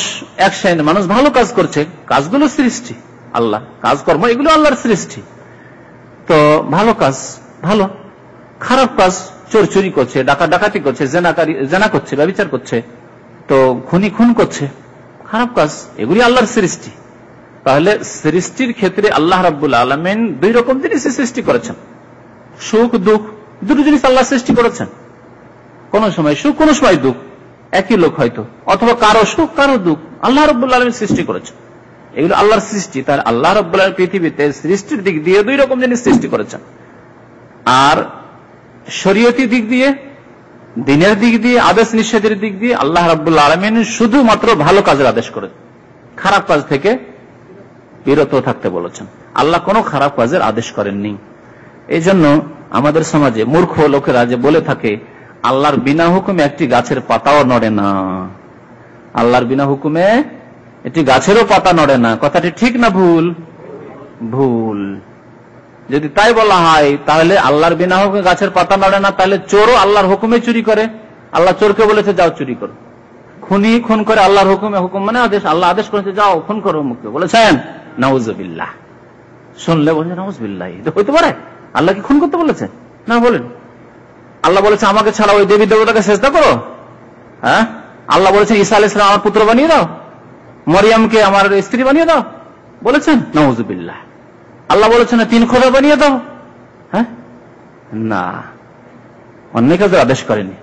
এক শ্রেণীর মানুষ ভালো কাজ করছে, কাজগুলো সৃষ্টি আল্লাহ, কাজকর্ম এগুলো আল্লাহর সৃষ্টি। তো ভালো কাজ ভালো, খারাপ কাজ চোর চুরি করছে, ডাকাতি করছে, জেনা করছে, ব্যভিচার করছে, তো খুন করছে, খারাপ কাজ, এগুলি আল্লাহর সৃষ্টি। তাহলে সৃষ্টির ক্ষেত্রে আল্লাহ রাব্বুল আলামিন দুই রকম জিনিস সৃষ্টি করেছেন, সুখ দুঃখ, দুটো জিনিস আল্লাহ সৃষ্টি করেছেন। কোন সময় সুখ, কোন সময় দুঃখ, একই লোক হয়তো, অথবা কারো সুখ কারো দুঃখ, আল্লাহ রাব্বুল আলামিন সৃষ্টি করেছেন। এগুলো আল্লাহর সৃষ্টি। তার আল্লাহ রাব্বুল আলামিন পৃথিবীতে সৃষ্টির দিক দিয়ে দুই রকম জিনিস সৃষ্টি করেছেন, আর শরীয়তি দিক দিয়ে, দিনের দিক দিয়ে, আদেশ নিষেধের দিক দিয়ে আল্লাহ রাব্বুল আলামিন শুধুমাত্র ভালো কাজের আদেশ করেন, খারাপ কাজ থেকে বিরত থাকতে বলেছেন। আল্লাহ কোনো খারাপ কাজের আদেশ করেননি। এই জন্য আমাদের সমাজে মূর্খ লোকেরা যে বলে থাকে আল্লাহর বিনা হুকুমে একটি গাছের পাতাও নড়ে না, আল্লাহর বিনা হুকুমে একটি গাছেরও পাতা নড়ে না, কথাটি ঠিক না ভুল? ভুল। যদি তাই বলা হয় তাহলে আল্লাহর বিনা হুকুমে গাছের পাতা নড়ে না, তাহলে চোরও আল্লাহর হুকুমে চুরি করে। আল্লাহ চোরকে বলেছে যাও চুরি করো, খুনি খুন করে আল্লাহর হুকুমে, হুকুম মানে আদেশ, আল্লাহ আদেশ করেছে যাও খুন করো, মুখে বলেছেন নাউজুবিল্লাহ। শুনলে বলছেন নাউজুবিল্লাহ, হইতে পারে? আল্লাহ কি খুন করতে বলেছে? না, বলেন। আল্লাহ বলেছে আমাকে ছাড়া ওই দেবী দেবতাকে সেজদা করো? হ্যাঁ। আল্লাহ বলেছেন ঈসা আলাইহিস সালাম আমার পুত্র বানিয়ে দাও, মরিয়মকে আমার স্ত্রী বানিয়ে দাও, বলেছেন? নাউজুবিল্লাহ। আল্লাহ বলেছেন তিন খোদা বানিয়ে দাও? হ্যাঁ, না, অন্যায় কাজের আদেশ করেনি,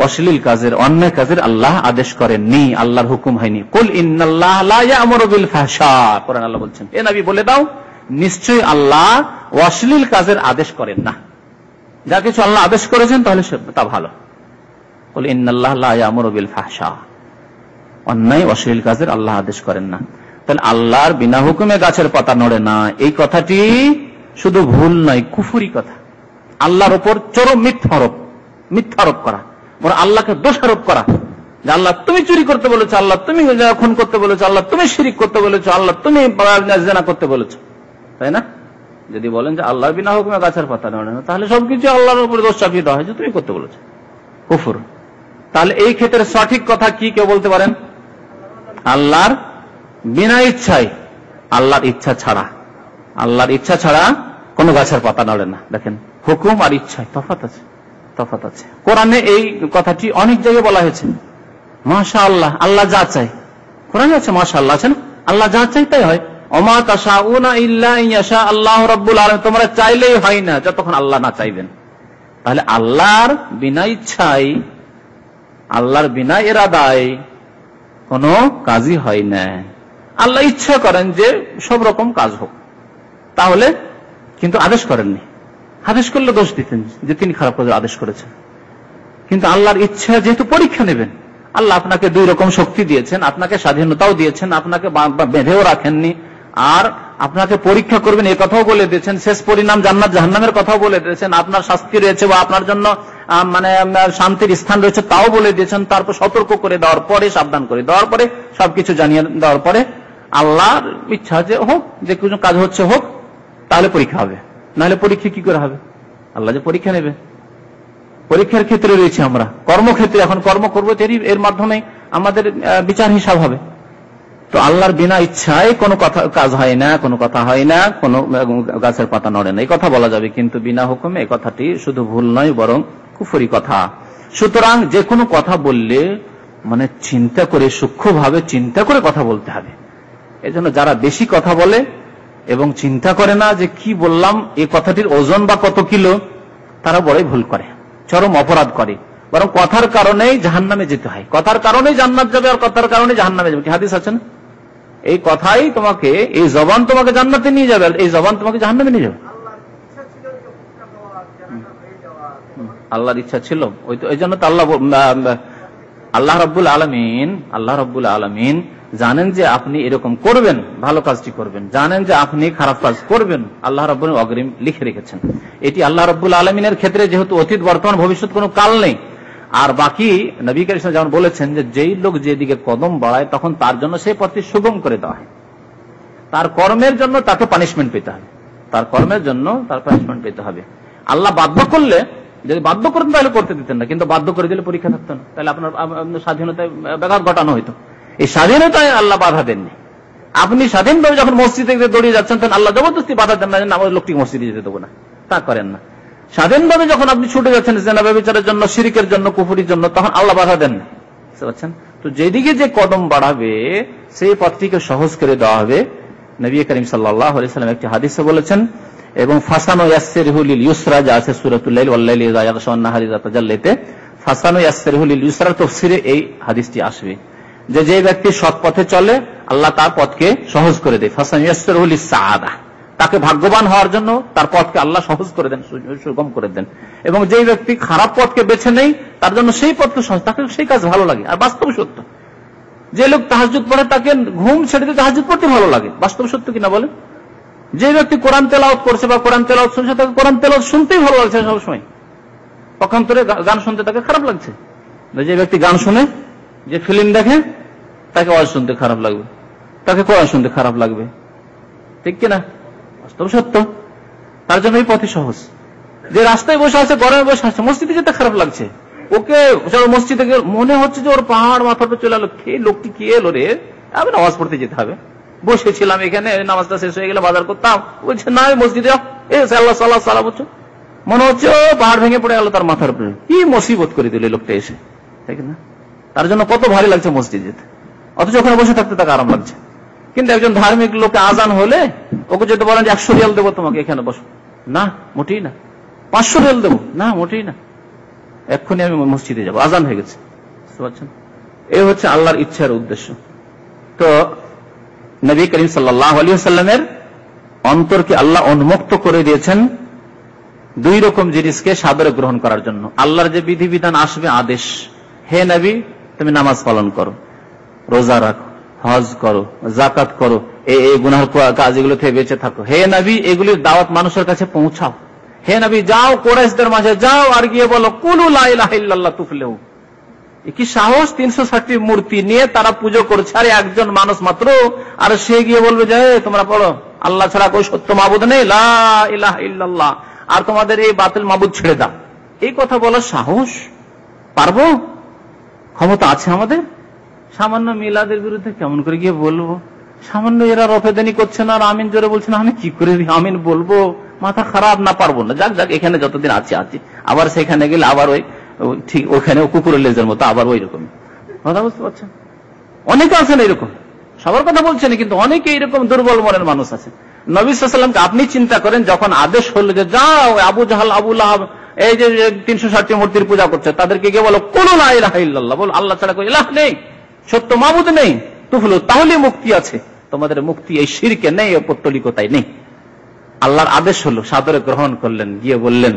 অশ্লীল কাজের, অন্যায় কাজের আল্লাহ আদেশ করেননি, আল্লাহর হুকুম হয়নি। কুল ইন্নাল্লাহ লা ইয়া'মুরু বিল ফাহশা, কোরআন আল্লাহ বলছেন এ নবী বলে দাও নিশ্চয়ই আল্লাহ অশ্লীল কাজের আদেশ করেন না। যা কিছু আল্লাহ আদেশ করেছেন তাহলে তা ভালো। কুল ইন্নাল্লাহ লা ইয়া'মুরু বিল ফাহশা, অন্যায় অশ্লীল কাজের আল্লাহ আদেশ করেন না। তাহলে আল্লাহর বিনা হুকুমে গাছের পাতা নড়ে না, এই কথাটি শুধু ভুল নয়, কুফরি কথা। আল্লাহর উপর চরম মিথ্যারোপ করা, আল্লাহকে দোষারোপ করা যে আল্লাহ তুমি চুরি করতে বলেছো, আল্লাহ তুমি খুন করতে বলেছো, আল্লাহ তুমি শিরিক করতে বলেছো, আল্লাহ তুমি জিনা করতে বলেছো, তাই না? যদি বলেন যে আল্লাহর বিনা হুকুমে গাছের পাতা নড়ে না, তাহলে সবকিছু আল্লাহর উপরে দোষ চাপিয়ে দেওয়া হয়েছে, তুমি করতে বলেছো, কুফর। তাহলে এই ক্ষেত্রে সঠিক কথা কি কেউ বলতে পারেন? আল্লাহর বিনা ইচ্ছায়, আল্লাহর ইচ্ছা ছাড়া, আল্লাহর ইচ্ছা ছাড়া কোন গাছের পাতা নড়ে না। দেখেন, হুকুম আর ইচ্ছায় তফাৎ আছে, তফাৎ আছে। কোরআনে এই কথাটি অনেক জায়গায় বলা হয়েছে, মাশাআল্লাহ, আল্লাহ যা চাই, কোরআনে আছে মাশাআল্লাহ, আছে না? আল্লাহ যা চাই তাই হয়। ওমা তাশাউনা ইল্লা ইনশা আল্লাহু রাব্বুল আলামিন, তোমরা চাইলেই হয় না যতক্ষণ আল্লাহ না চাইবেন। তাহলে আল্লাহর বিনা ইচ্ছায়, আল্লাহর বিনা ইরাদায় কোন কাজই হয় না। আল্লাহ ইচ্ছা করেন যে সব রকম কাজ হোক, তাহলে কিন্তু আদেশ করেননি। আদেশ করলে দোষ দিতেন যে তিনি খারাপ কাজের আদেশ করেছেন। কিন্তু আল্লাহর ইচ্ছা যেহেতু পরীক্ষা নেবেন, আল্লাহ আপনাকে দুই রকম শক্তি দিয়েছেন, আপনাকে স্বাধীনতাও দিয়েছেন, আপনাকে বেঁধেও রাখেননি, আর আপনাকে পরীক্ষা করবেন এ কথাও বলে দিয়েছেন, শেষ পরিণাম জান্নাত জাহান্নামের কথাও বলে দিয়েছেন, আপনার শাস্তি রয়েছে বা আপনার জন্য মানে শান্তির স্থান রয়েছে তাও বলে দিয়েছেন। তারপর সতর্ক করে দেওয়ার পরে, সাবধান করে দেওয়ার পরে, সবকিছু জানিয়ে দেওয়ার পরে আল্লাহর ইচ্ছা যে হোক, যে কোনো কাজ হচ্ছে হোক, তাহলে পরীক্ষা হবে। নাহলে পরীক্ষা কি করে হবে? আল্লাহ যে পরীক্ষা নেবে, পরীক্ষার ক্ষেত্রে রয়েছে আমরা, কর্মক্ষেত্রে এখন কর্ম করবো, এর মাধ্যমে আমাদের বিচার হিসাব হবে। তো আল্লাহর বিনা ইচ্ছায় কোনো কথা কাজ হয় না, কোনো কথা হয় না, কোনো গাছের পাতা নড়ে না, এই কথা বলা যাবে। কিন্তু বিনা হুকুমে এই কথাটি শুধু ভুল নয়, বরং কুফরি কথা। সুতরাং যে কোনো কথা বললে মানে চিন্তা করে, সূক্ষ্মভাবে চিন্তা করে কথা বলতে হবে। এজন্য যারা বেশি কথা বলে এবং চিন্তা করে না যে কি বললাম, এই কথাটির ওজন বা কত কিলো, তারা বড়ই ভুল করে, চরম অপরাধ করে। বরং কথার কারণেই জাহান্নামে যেতে হয়, কথার কারণেই জান্নাত যাবে, আর কথার কারণে জাহান্নামে যাবে। কি হাদিস আছে না? এই কথাই তোমাকে, এই জবান তোমাকে জান্নাতে নিয়ে যাবে, আর এই জবান তোমাকে জাহান্নামে নিয়ে যাবে। আল্লাহর ইচ্ছা ছিল, ওই তো এই জন্য তো আল্লাহ রাব্বুল আলামিন জানেন যে আপনি এরকম করবেন, ভালো কাজটি করবেন, জানেন যে আপনি খারাপ কাজ করবেন, আল্লাহ রাব্বুল অগ্রিম লিখে রেখেছেন। এটি আল্লাহ রাব্বুল আলামিনের ক্ষেত্রে যেহেতু অতীত, বর্তমান, ভবিষ্যৎ কোনো কাল নেই। আর বাকি নবী কারীম সাল্লাল্লাহু আলাইহি ওয়াসাল্লাম যেমন বলেছেন যে যেই লোক যেদিকে কদম বাড়ায় তখন তার জন্য সেই পথটি সুগম করে দেওয়া হয়, তার কর্মের জন্য তাকে পানিশমেন্ট পেতে হবে, তার কর্মের জন্য তার পানিশমেন্ট পেতে হবে। আল্লাহ বাধ্য করলে, যদি বাধ্য করতেন তাহলে করতে দিতেন না, কিন্তু বাধ্য করে দিলে পরীক্ষা থাকতো না, তাহলে আপনার স্বাধীনতায় ব্যাঘাত ঘটানো হইতো। এই স্বাধীনতায় আল্লাহ বাধা দেননি। আপনি স্বাধীনভাবে যখন মসজিদে দৌড়িয়ে যাচ্ছেন তখন আল্লাহ জবরদস্তি বাধা দেন না, আমার লোকটিকে মসজিদে যেতে দেবো না, তা করেন না। স্বাধীনভাবে যখন আপনি ছুটে যাচ্ছেন জিনা ব্যভিচারের জন্য, শিরকের জন্য, কুফরির জন্য, তখন আল্লাহ বাধা দেন না, বুঝতে পারছেন? তো যেদিকে যে কদম বাড়াবে সেই পথটিকে সহজ করে দেওয়া হবে, নবী করিম সাল্লাল্লাহু আলাইহি ওয়াসাল্লাম একটি হাদিসে বলেছেন, এবং ফাসানু ইয়াসসিরহু লিল ইউসরা, যা আছে সূরাতুল লাইল ওয়াল লাইলি ইযা ইয়াগশা ওয়ান নাহারি ইযা তাজাল্লাতে, ফাসানু ইয়াসসিরহু লিল ইউসরা তাফসিরে এই হাদিসটি আসবে যে ব্যক্তি সৎ পথে চলে আল্লাহ তার পথকে সহজ করে দেয়। ফাসানু ইয়াসসিরহু লিস সাআদা, তাকে ভাগ্যবান হওয়ার জন্য তার পথকে আল্লাহ সহজ করে দেন, সুগম করে দেন। এবং যেই ব্যক্তি খারাপ পথকে বেছে নেই তার জন্য সেই পথকে সহজ, তাকে সেই কাজ ভালো লাগে। আর বাস্তব সত্য, যে লোক তাহাজ্জুদ পড়ে তাকে ঘুম ছেড়ে দিয়ে তাহাজ্জুদ পড়তে ভালো লাগে। বাস্তব সত্য কিনা বলে? যে ব্যক্তি কোরআন তেলাওয়াত করছে বা কোরআন তেলাওয়াত শুনছে তাকে কোরআন তেলাওয়াত শুনতেই ভালো লাগছে সবসময়, পক্ষান্তরে গান শুনতে তাকে খারাপ লাগছে। যে ব্যক্তি গান শুনে, যে ফিল্ম দেখে, তাকে ওয়াজ শুনতে খারাপ লাগবে, তাকে কোরআন শুনতে খারাপ লাগবে, ঠিক কিনা? বাস্তব সত্য। তার জন্য এই পথই সহজ। যে রাস্তায় বসে আছে, গরমে বসে আছে, মসজিদে যেতে খারাপ লাগছে, ওকে মসজিদে মনে হচ্ছে যে ওর পাহাড় মাথার উপর চলে এলো, লোকটি কি এলো রে, আমি নামাজ পড়তে যেতে হবে, বসেছিলাম এখানে, নামাজটা শেষ হয়ে গেলে বাজার করতাম, বলছে না মসজিদে সাল্লাহ বলছো, মনে হচ্ছে ও পাহাড় ভেঙে পড়ে গেল তার মাথার উপরে, কি মুসিবত করে দিল লোকটা এসে, ঠিক না? তার জন্য কত ভারী লাগছে মসজিদ যেতে, অথচ ওখানে বসে থাকতে তাকে আরাম লাগছে। কিন্তু একজন ধার্মিক লোকে আজান হলে ওকে যদি বলেন যে 100 রিয়াল দেবো তোমাকে, এখানে বসো, না মোটেই না। 500 রিয়াল দেবো, না মোটেই না, এক্ষুনি আমি মসজিদে যাবো, আজান হয়ে গেছে। বুঝতে পারছেন? এই হচ্ছে আল্লাহর ইচ্ছার উদ্দেশ্য। তো নবী করিম সাল্লাল্লাহু আলাইহি ওয়াসাল্লামের অন্তরকে আল্লাহ উন্মুক্ত করে দিয়েছেন 2 রকম জিনিসকে সাদরে গ্রহণ করার জন্য। আল্লাহর যে বিধিবিধান আসবে, আদেশ, হে নবী তুমি নামাজ পালন করো, রোজা রাখো, হজ করো, যাকাত করো, এই গুনাহের কাজ এগুলো থেকে বেঁচে থাকো, হে নবী এগুলির দাওয়াত মানুষের কাছে পৌঁছাও, হে নবী যাও কুরাইশদের মাঝে যাও আর গিয়ে বলো কুলু লা ইলাহা ইল্লাল্লাহ তুফলিহু। কি সাহস! 360টি মূর্তি নিয়ে তারা পুজো করছে, আর একজন মানুষ মাত্র, আর সে গিয়ে বলবে যে তোমরা পড়ো আল্লাহ ছাড়া কোন সত্য মাবুদ নেই, লা ইলাহা ইল্লাল্লাহ, আর তোমাদের এই বাতিল মাবুদ ছেড়ে দাও। এই কথা বলার সাহস পারবো? ক্ষমতা আছে আমাদের? সামান্য মিলাদের বিরুদ্ধে কেমন করে গিয়ে বলবো? সামান্য এরা রফেদানি করছে না আর আমিন জোরে বলছে না, আমি কি করে আমিন বলবো? মাথা খারাপ না, পারবো না। যাক যাক, এখানে যতদিন আছি আছি, আবার সেখানে গেলে আবার ওই ঠিক ওখানে কুকুরের লেজের মতো আবার ওই রকম কথা। বুঝতে পারছেন? অনেকে আছেন এরকম, সবার কথা বলছেন কিন্তু অনেকে এরকম দুর্বল মনের মানুষ আছে। নবী সাল্লাল্লাহু আলাইহি ওয়াসাল্লামকে আপনি চিন্তা করেন, যখন আদেশ হলো যে যাও আবু জাহাল, আবু লাহাব, এই যে 360টি মূর্তির পূজা করছে, তাদেরকে গিয়ে বলো কুলু লা ইলাহা ইল্লাল্লাহ, বল আল্লাহ ছাড়া কোনো ইলাহ নেই, সত্য মাবুদ নেই, তুফলু, তাহলে মুক্তি আছে। তোমাদের মুক্তি এই শিরকে নেই, ও পৌত্তলিকতায় নেই। আল্লাহর আদেশ হলো, সাদরে গ্রহণ করলেন, গিয়ে বললেন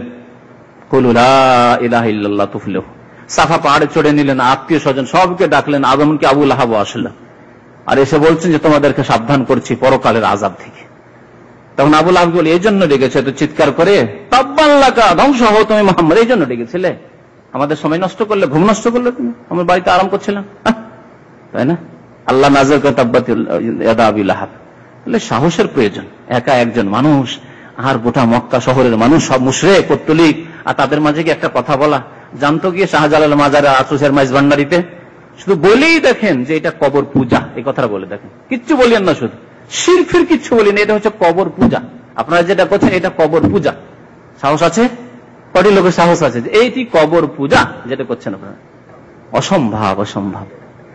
কুলু লা ইলাহা ইল্লাল্লাহ তুফলিহু। সাফা পাহাড়ে চড়ে নিলেন, আত্মীয় স্বজন সবকে ডাকলেন, আদমকে আবু লাহাব আসলেন, আর এসে বলছেন যে তোমাদেরকে সাবধান করছি পরকালের আযাব থেকে। তখন আবু লাহাব বলে এই জন্য ডেকেছে, তো চিৎকার করে তাব্বান লাকা, ধ্বংস হও তুমি মুহাম্মদ, এই জন্য ডেকেছিলে? আমাদের সময় নষ্ট করলে, ঘুম নষ্ট করলে, তুমি আমার বাড়িতে আরাম করছিলাম, তাই না? আল্লাহ নাযিল করে তাব্বাত ইয়াদা আবি লাহাব। সাহসের প্রয়োজন। একা একজন মানুষ আর গোটা মক্কা শহরের মানুষ সব মুশরিক পৌত্তলিক, আর তাদের মাঝে কি একটা কথা বলা? জানতো গিয়ে শাহজালাল মাজারে, আশুসের মাইজ ভান্ডারিতে শুধু বলেই দেখেন যে এটা কবর পূজা, এই কথাটা বলে দেখেন, কিচ্ছু বলিয়েন না, শুধু শিরক ফির কিচ্ছু বলিনি, এটা হচ্ছে কবর পূজা, আপনারা যেটা করছেন এটা কবর পূজা। সাহস আছে? কটি লোকের সাহস আছে যে এইটি কবর পূজা যেটা করছেন আপনারা? অসম্ভব, অসম্ভব,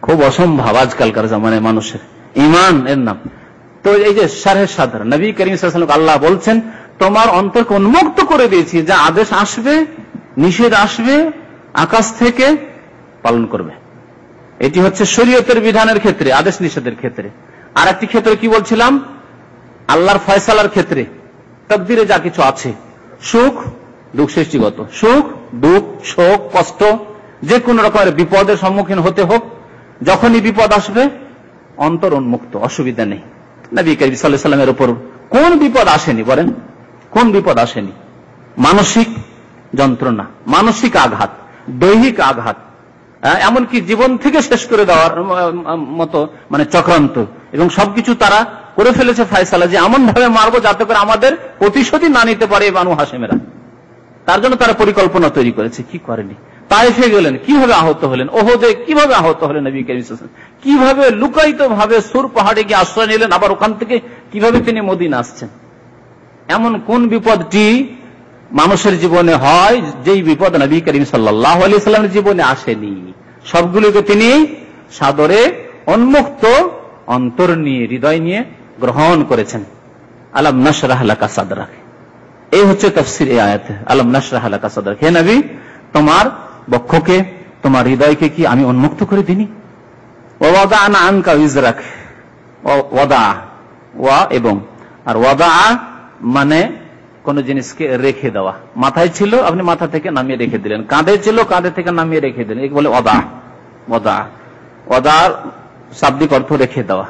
খুব অসম্ভব আজকালকার জামানায় মানুষের ঈমান এর নাম। তো এই যে শারহে সাদর, নবী করিম সাল্লাল্লাহু আলাইহি ওয়াসাল্লাম আল্লাহ বলছেন তোমার অন্তরকে উন্মুক্ত করে দিয়েছি, যা আদেশ আসবে, নিষেধ আসবে আকাশ থেকে, পালন করবে। এটি হচ্ছে শরীয়তের বিধানের ক্ষেত্রে, আদেশ নিষেধের ক্ষেত্রে। আর একটি ক্ষেত্রে কি বলছিলাম? আল্লাহর ফয়সালার ক্ষেত্রে, তাকদীরে যা কিছু আছে, সুখ দুঃখ, সৃষ্টিগত সুখ দুঃখ, শোক কষ্ট, যে কোন রকমের বিপদের সম্মুখীন হতে হোক, যখনই বিপদ আসবে অন্তর উন্মুক্ত, অসুবিধা নেই। নবী করিম সাল্লাল্লাহু আলাইহি ওয়াসাল্লামের উপর কোন বিপদ আসেনি বলেন? কোন বিপদ আসেনি? মানসিক যন্ত্রণা, মানসিক আঘাত, দৈহিক আঘাত, এমনকি জীবন থেকে শেষ করে দেওয়ার মতো মানে চক্রান্ত, এবং সবকিছু তারা করে ফেলেছে ফয়সালা যে এমন ভাবে মারবো যাতে করে আমাদের প্রতিশোধই না নিতে পারে বানু হাশেমেরা। তার জন্য তারা পরিকল্পনা তৈরি করেছে। কি করেনি? তায়েফে গেলেন, কিভাবে আহত হলেন? ওহদে কিভাবে আহত হলেন নবী করিম সাল্লাল্লাহু আলাইহি ওয়াসাল্লাম? কিভাবে লুকায়িত ভাবে সুর পাহাড়ে গিয়ে আশ্রয় নিলেন, আবার ওখান থেকে কিভাবে তিনি মদিনা আসছেন? এমন কোন বিপদটি মানুষের জীবনে হয় যেই বিপদ নবী করিম সাল্লাল্লাহু আলাইহি ওয়াসাল্লামের জীবনে আসেনি? সবগুলোকে তিনি সাদরে উন্মুক্ত অন্তর নিয়ে, হৃদয় নিয়ে গ্রহণ করেছেন। আলাম নাশরাহ লাকা সাদরাক, এই হচ্ছে তাফসীর এই আয়াতে। আলাম নাশরাহ লাকা সাদরাক, হে নবী তোমার বক্ষকে, তোমার হৃদয়কে কি আমি উন্মুক্ত করে দিনি? ওয়া ওয়াদা'না আনকা উযরাক, ওয়াদা ওয়া এবং, আর ওয়াদা মানে কোন জিনিসকে রেখে দেওয়া। মাথায় ছিল, আপনি মাথা থেকে নামিয়ে রেখে দিলেন। কাঁধে ছিল, কাঁধে থেকে নামিয়ে রেখে দিলেন, এই বলে ওয়াদা। ওয়াদা, ওয়াদার শাব্দিক অর্থ রেখে দেওয়া,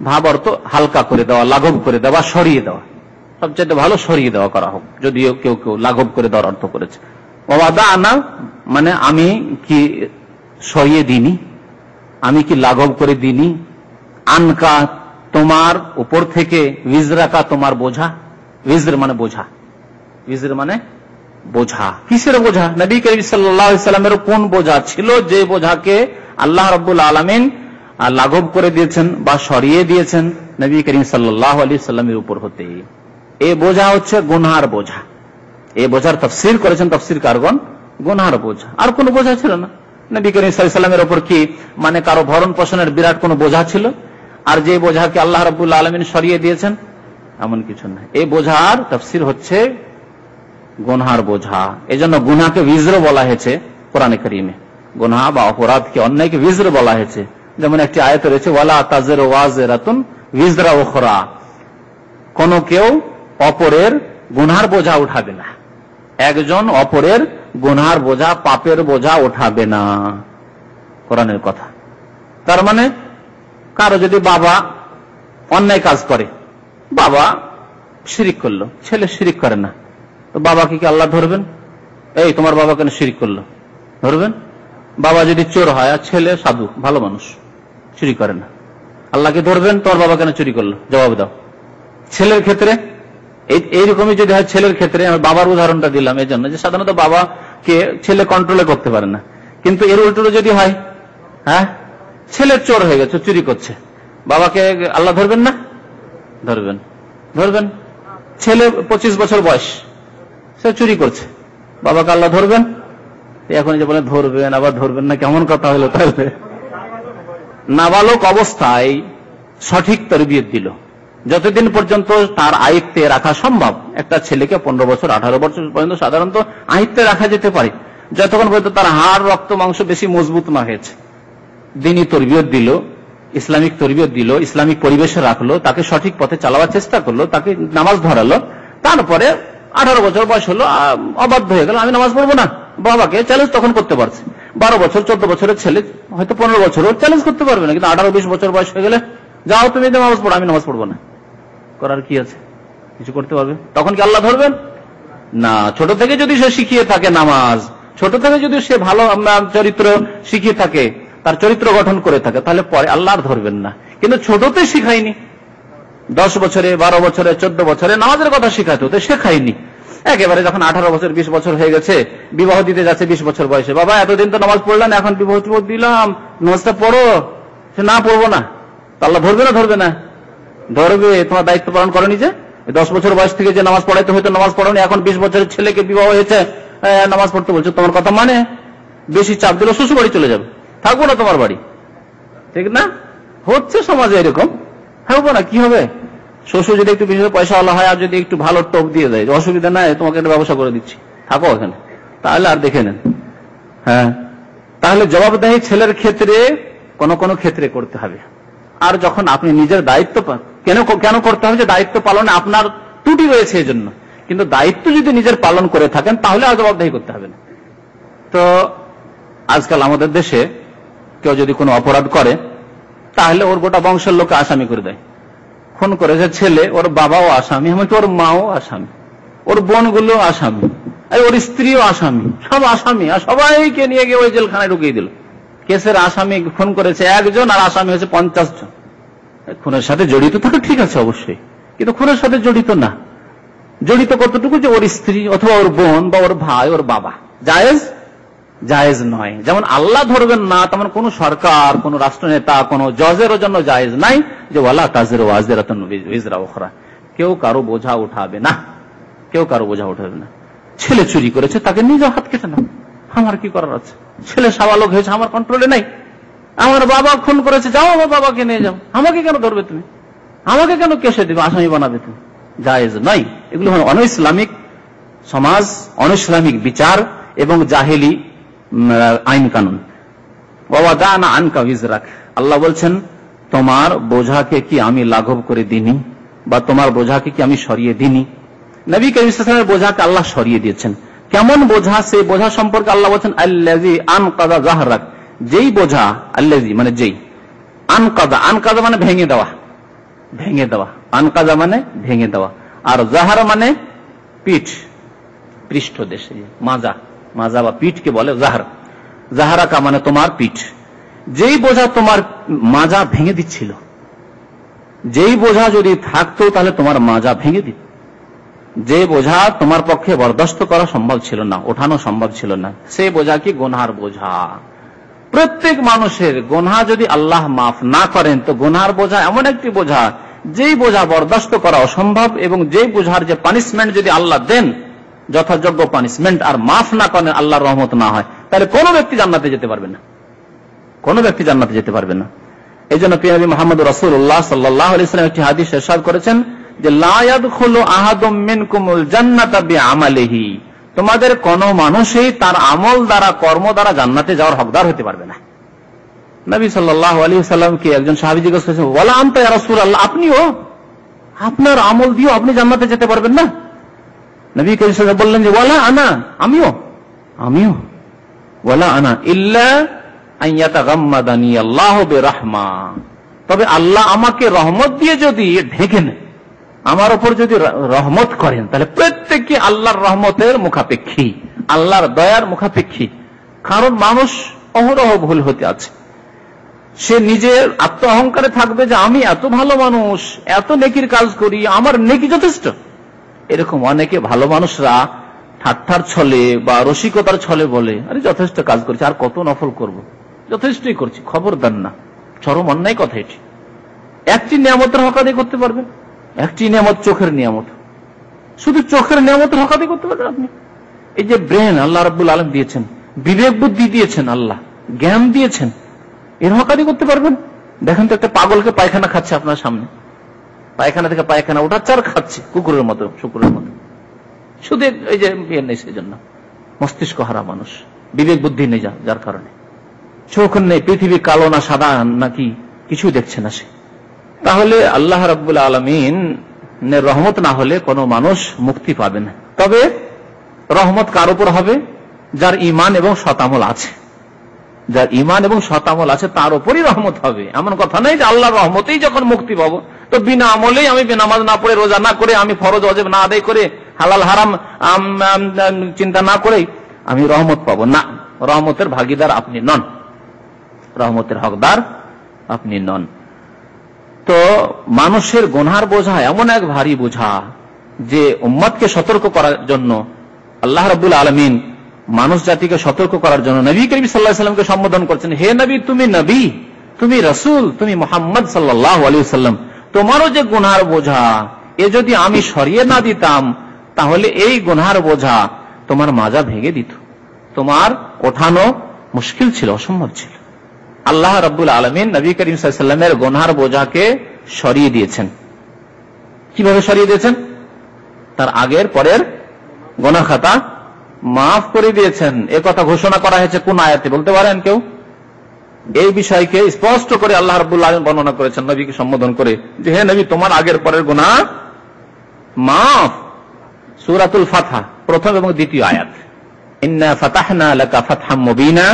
ভাব অর্থ হালকা করে দেওয়া, লাঘব করে দেওয়া, সরিয়ে দেওয়া। সবচেয়ে ভালো সরিয়ে দেওয়া করা হোক, যদিও কেউ কেউ লাঘব করে দেওয়ার অর্থ করেছে। ওয়াদা আনা মানে আমি কি সরিয়ে দিনি, আমি কি লাঘব করে দিনি। আনকা তোমার উপর থেকে, উযরাকা তোমার বোঝা, উযর মানে বোঝা, উযর মানে বোঝা। কিসের বোঝা? নবী করিম সাল্লাল্লাহু আলাইহি ওয়াসাল্লামের কোন বোঝা ছিল, যে বোঝাকে আল্লাহ রাব্বুল আলামিন লাঘব করে দিয়েছেন বা সরিয়ে দিয়েছেন নবী করিম সাল্লাল্লাহু আলাইহি ওয়াসাল্লামের উপর হতে। এই বোঝা হচ্ছে গুনার বোঝা। এই বোঝার তাফসীর করেছেন তাফসীরকারগণ, গুনার বোঝা। আর কোন বোঝা ছিল না। নবী করিম সাল্লাল্লাহু আলাইহি ওয়াসাল্লামের উপর কি মানে কারো ভরণ পোষণের বিরাট কোন বোঝা ছিল, আর যে বোঝাকে আল্লাহ রাব্বুল আলামিন সরিয়ে দিয়েছেন এমন কিছু না। এই বোঝার তাফসীর হচ্ছে গুনহার বোঝা। এজন্য গুনাহকে বিজর বলা হয়েছে কোরআনে কারীমে। গুনাহ বা অপরাধকে, অন্যায়কে বিজর বলা হয়েছে। যেমন একটি আয়াত রয়েছে, ওয়ালা তাযিরু ওয়াজিরাতুন বিজরা উখরা, কোন কেউ অপরের গুনহার বোঝা উঠাবে না। একজন অপরের গুনহার বোঝা, পাপের বোঝা উঠাবে না, কোরআনের কথা। তার মানে কারো যদি বাবা অন্যায় কাজ করে, বাবা শিরিক করলো, ছেলে শিরিক করে না, তো বাবাকে কি আল্লাহ ধরবেন? এই তোমার বাবা কেন শিরিক করলো? ধরবেন? বাবা যদি চোর হয় আর ছেলে সাধু ভালো মানুষ, চুরি করে না, আল্লাহকে ধরবেন? তোমার বাবা কেন চুরি করলো? জবাব দাও। ছেলের ক্ষেত্রে এইরকমই যদি হয়, ছেলের ক্ষেত্রে আমি বাবার উদাহরণটা দিলাম এই জন্য যে সাধারণত বাবাকে ছেলে কন্ট্রোলে করতে পারে না, কিন্তু এর উল্টো যদি হয়, হ্যাঁ ছেলে চোর হয়ে গেছে, চুরি করছে, বাবাকে আল্লাহ ধরবেন না? ধরবেন, ধরবেন। ছেলে 25 বছর বয়স, সে চুরি করছে, বাবাকে আল্লাহ ধরবেন? এখন যে বলে ধরবেন, আবার ধরবেন না, কেমন কথা হলো? তাহলে নাবালক অবস্থায় সঠিক তরবিয়ত দিল, যতদিন পর্যন্ত তার আয়ত্তে রাখা সম্ভব। একটা ছেলেকে 15 বছর 18 বছর পর্যন্ত সাধারণত আয়ত্তে রাখা যেতে পারে, যতক্ষণ পর্যন্ত তার হাড় রক্ত মাংস বেশি মজবুত না হয়েছে। দিনী তরবিয়ত দিল, ইসলামিক তরবিয়ত দিল, ইসলামিক পরিবেশে রাখলো, তাকে সঠিক পথে চালাবার চেষ্টা করলো, তাকে নামাজ ধরালো। তারপরে 18 বছর বয়স হলো, অবাধ্য হয়ে গেল, আমি নামাজ পড়বো না, বাবাকে চ্যালেঞ্জ তখন করতে পারছে। 12 বছর 14 বছরের ছেলে হয়তো 15 বছর চ্যালেঞ্জ করতে পারবে না, কিন্তু 18-20 বছর বয়স হয়ে গেলে যাও তুমি নামাজ পড়ো, আমি নামাজ পড়বো না, করার কি আছে? কিছু করতে পারবে? তখন কি আল্লাহ ধরবেন না? ছোট থেকে যদি সে শিখিয়ে থাকে নামাজ, ছোট থেকে যদি সে ভালো চরিত্র শিখিয়ে থাকে, তার চরিত্র গঠন করে থাকে, তাহলে পরে আল্লাহ আর ধরবেন না। কিন্তু ছোটতে শিখায়নি, 10 বছরে 12 বছরে 14 বছরে নামাজের কথা শিখাতে হতো, শেখায়নি। একেবারে যখন 18 বছর 20 বছর হয়ে গেছে, বিবাহ দিতে যাচ্ছে 20 বছর বয়সে, বাবা এতদিন তো নামাজ পড়লাম, এখন বিবাহ দিলাম, নামাজটা পড়ো। সে না পড়বো না, তো আল্লাহ ধরবে না? ধরবে না, ধরবে। তোমার দায়িত্ব পালন করনি যে 10 বছর বয়স থেকে যে নামাজ পড়াইতে হয়তো নামাজ পড়নি, এখন 20 বছরের ছেলেকে বিবাহ হয়েছে, নামাজ পড়তে বলছো, তোমার কথা মানে? বেশি চাপ দিলে শ্বশুর বাড়ি চলে যাবে, থাকবো না তোমার বাড়ি, ঠিক না? হচ্ছে সমাজে এরকম, থাকবো না, কি হবে? শ্বশুর যদি একটু বেশি পয়সাওয়ালা হয় আর যদি একটু ভালো টোপ দিয়ে দেয়, অসুবিধা নাই, তোমাকে একটা ব্যবসা করে দিচ্ছি, থাকো এখানে, তাহলে আর দেখে নেন। হ্যাঁ, তাহলে জবাবদাহি ছেলের ক্ষেত্রে কোন কোন ক্ষেত্রে করতে হবে। আর যখন আপনি নিজের দায়িত্ব কেন করতে হবে? যে দায়িত্ব পালনে আপনার ত্রুটি রয়েছে এই জন্য, কিন্তু দায়িত্ব যদি নিজের পালন করে থাকেন তাহলে আর জবাবদাহি করতে হবে না। তো আজকাল আমাদের দেশে কেউ যদি কোনো অপরাধ করে, তাহলে ওর গোটা বংশের লোককে আসামি করে দেয়। খুন করেছে ছেলে, ওর বাবাও আসামি, এমনকি ওর মাও আসামি, ওর বোনগুলো আসামি, ওর স্ত্রীও আসামি, সব আসামি, আর সবাইকে নিয়ে গিয়ে ওই জেলখানায় ঢুকিয়ে দিল। কেসের আসামি খুন করেছে একজন, আর আসামি হয়েছে 50 জন। খুনের সাথে জড়িত থাকে, ঠিক আছে অবশ্যই, কিন্তু খুনের সাথে জড়িত না। জড়িত কতটুকু? যে ওর স্ত্রী অথবা ওর বোন বা ওর ভাই, ওর বাবা। জায়েজ? জায়েজ নয়। যেমন আল্লাহ ধরবেন না, তেমন কোন সরকার, কোন রাষ্ট্রনেতা, কোন জজেরও জন্য জায়েজ নাই যে ওয়ালা তাজিরু ওয়াজিরাতুন বিজরা উখরা, কেউ কারো বোঝা উঠাবে না, কেউ কারো বোঝা উঠাবে না। ছেলে চুরি করেছে, তাকে নিজে হাত কেটে নাও, আমার কি করার আছে? ছেলে সাবালক হয়েছে, আমার কন্ট্রোলে নাই। আমার বাবা খুন করেছে, যাও আমার বাবাকে নিয়ে যাও, আমাকে কেন ধরবে তুমি? আমাকে কেন কেসে দিবে, আসামি বানাবে? তুমি জায়েজ নয়। এগুলো হলো অনইসলামিক সমাজ, অনইসলামিক বিচার এবং জাহেলি আইন কানুন। ওয়াদানা আনকা বিজরাক, আল্লাহ বলছেন তোমার বোঝাকে কি আমি লাঘব করে দিনি, বা তোমার বোঝাকে কি আমি সরিয়ে দিনি? নবী করিম সাল্লাল্লাহু আলাইহি ওয়াসাল্লামের বোঝাকে আল্লাহ সরিয়ে দিয়েছেন। কেমন বোঝা? সেই বোঝা সম্পর্কে আল্লাহ বলছেন আল্লাযী আনকাযা যাহরাক, যেই বোঝা, আল্লাযী মানে যেই, আনকাযা, আনকাযা মানে ভেঙে দেওয়া, ভেঙে দেওয়া, আনকাযা মানে ভেঙে দেওয়া, আর যাহরা মানে পিঠ, পৃষ্ঠদেশে মাজা, মাজা বা পিঠকে বলে জাহর। জাহারাকা মানে তোমার পিঠ। যেই বোঝা তোমার মাজা ভেঙে দিচ্ছিল, যেই বোঝা যদি থাকতো তাহলে তোমার মাজা ভেঙে দিত, যে বোঝা তোমার পক্ষে বরদাস্ত করা সম্ভব ছিল না, ওঠানো সম্ভব ছিল না, সেই বোঝা কি গুনহার বোঝা। প্রত্যেক মানুষের গুনহা যদি আল্লাহ মাফ না করেন তো গুনহার বোঝা এমন একটি বোঝা যেই বোঝা বরদাস্ত করা অসম্ভব, এবং যেই বোঝার যে পানিশমেন্ট যদি আল্লাহ দেন যথাযোগ্য পানিশমেন্ট, আর মাফ না করেন, আল্লাহর রহমত না হয়, তাহলে কোনো ব্যক্তি জান্নাতে যেতে পারবে না, কোনো ব্যক্তি জান্নাতে যেতে পারবে না। এই জন্য প্রিয় নবী মুহাম্মদ রাসূলুল্লাহ সাল্লাল্লাহু আলাইহি ওয়াসাল্লাম একটি হাদিস ইরশাদ করেছেন যে লা ইয়াদখুলু আহাদুম মিনকুমুল জান্নাতা বিআমালিহি, তোমাদের কোন মানুষই তার আমল দ্বারা, কর্ম দ্বারা জান্নাতে যাওয়ার হকদার হতে পারবে না। নবী সাল্লাল্লাহু আলাইহি ওয়াসাল্লামকে একজন সাহাবী জিজ্ঞেস করেছেন, ওয়ালা আনতা ইয়া রাসূলুল্লাহ, আপনিও, আপনার আমল দিয়েও আপনি জান্নাতে যেতে পারবেন না? নবী করিম সাল্লাল্লাহু আলাইহি ওয়াসাল্লাম বললেন যে ওয়ালা আনা, আমিও, আমিও, ওয়ালা আনা ইল্লা আন ইয়াতাগাম্মাদানি আল্লাহু বিরাহমা, তবে আল্লাহ আমাকে রহমত দিয়ে যদি ঢেকে নেন, আমার উপর যদি রহমত করেন, তাহলে প্রত্যেককে আল্লাহর রহমতের মুখাপেক্ষী, আল্লাহর দয়ার মুখাপেক্ষী। কারণ মানুষ অহরহ ভুল হতে আছে, সে নিজের আত্ম অহংকারে থাকবে যে আমি এত ভালো মানুষ, এত নেকির কাজ করি, আমার নেকি যথেষ্ট। এরকম অনেকে ভালো মানুষরা ঠাট্টার ছলে বা রসিকতার ছলে বলে, আরে যথেষ্ট কাজ করছি, আর কত নফল করব, যথেষ্টই করছি। খবরদার না, চরম অন্যায় কথা এটি। একটি নিয়ামতের হক আদায় করতে পারবেন, একটি নিয়ামত চোখের নিয়ামত, শুধু চোখের নিয়ামতের হক আদায় করতে পারবেন আপনি। এই যে ব্রেন আল্লাহ রাব্বুল আলামিন দিয়েছেন, বিবেক বুদ্ধি দিয়েছেন, আল্লাহ জ্ঞান দিয়েছেন, এর হক আদায় করতে পারবেন? দেখেন তো একটা পাগলকে পায়খানা খাচ্ছে আপনার সামনে, পায়খানা থেকে পায়খানা ওঠাচ্ছে আর খাচ্ছে কুকুরের মতো, শুকুরের মতো, শুধু এই যে বিয়ে নেই, সেই জন্য মস্তিষ্ক হারা মানুষ, বিবেক বুদ্ধি নেই, যার কারণে চোখ নেই, পৃথিবী কালো না সাদা নাকি কিছু দেখছে না সে। তাহলে আল্লাহ রাব্বুল আলামিনের রহমত না হলে কোনো মানুষ মুক্তি পাবে না। তবে রহমত কার উপর হবে? যার ঈমান এবং সতামল আছে, যার ঈমান এবং সতামল আছে তার উপরই রহমত হবে। এমন কথা নাই যে আল্লাহর রহমতেই যখন মুক্তি পাবো তো বিনা আমলেই, আমি নামাজ না পড়ে, রোজা না করে, আমি ফরজ ওয়াজিব না আদায় করে, হালাল হারাম চিন্তা না করে আমি রহমত পাবো না। রহমতের ভাগীদার আপনি নন, রহমতের হকদার আপনি নন। তো মানুষের গুনহার বোঝা এমন এক ভারী বোঝা যে উম্মতকে সতর্ক করার জন্য আল্লাহ রাব্বুল আলামিন মানুষ জাতিকে সতর্ক করার জন্য নবী করিম সাল্লাল্লাহু আলাইহি ওয়াসাল্লামকে সম্বোধন করছেন, হে নবী, তুমি নবী, তুমি রাসূল, তুমি মুহাম্মদ সাল্লাল্লাহু আলাইহি ওয়াসাল্লাম, তোমারও যে গুনহার বোঝা, এ যদি আমি সরিয়ে না দিতাম তাহলে এই গুনহার বোঝা তোমার মাজা ভেঙে দিত, তোমার ওঠানো মুশকিল ছিল, অসম্ভব ছিল। আল্লাহ রাব্বুল আলামিন নবী করিম সাল্লাল্লাহু আলাইহি ওয়াসাল্লামের গুনহার বোঝাকে সরিয়ে দিয়েছেন। কিভাবে সরিয়ে দিয়েছেন? তার আগের পরের গুনাহ খাতা মাফ করে দিয়েছেন। এ কথা ঘোষণা করা হয়েছে কোন আয়াতে বলতে পারেন কেউ? এই বিষয়কে স্পষ্ট করে আল্লাহ রাব্বুল আলামিন বর্ণনা করেছেন নবীকে সম্বোধন করে যে হে নবী, তোমার আগের পরের গুনাহ মাফ। সূরাতুল ফাতহা প্রথম এবং দ্বিতীয় আয়াত, ইন্না ফাতাহনা লাকা ফাতহাম মুবিনা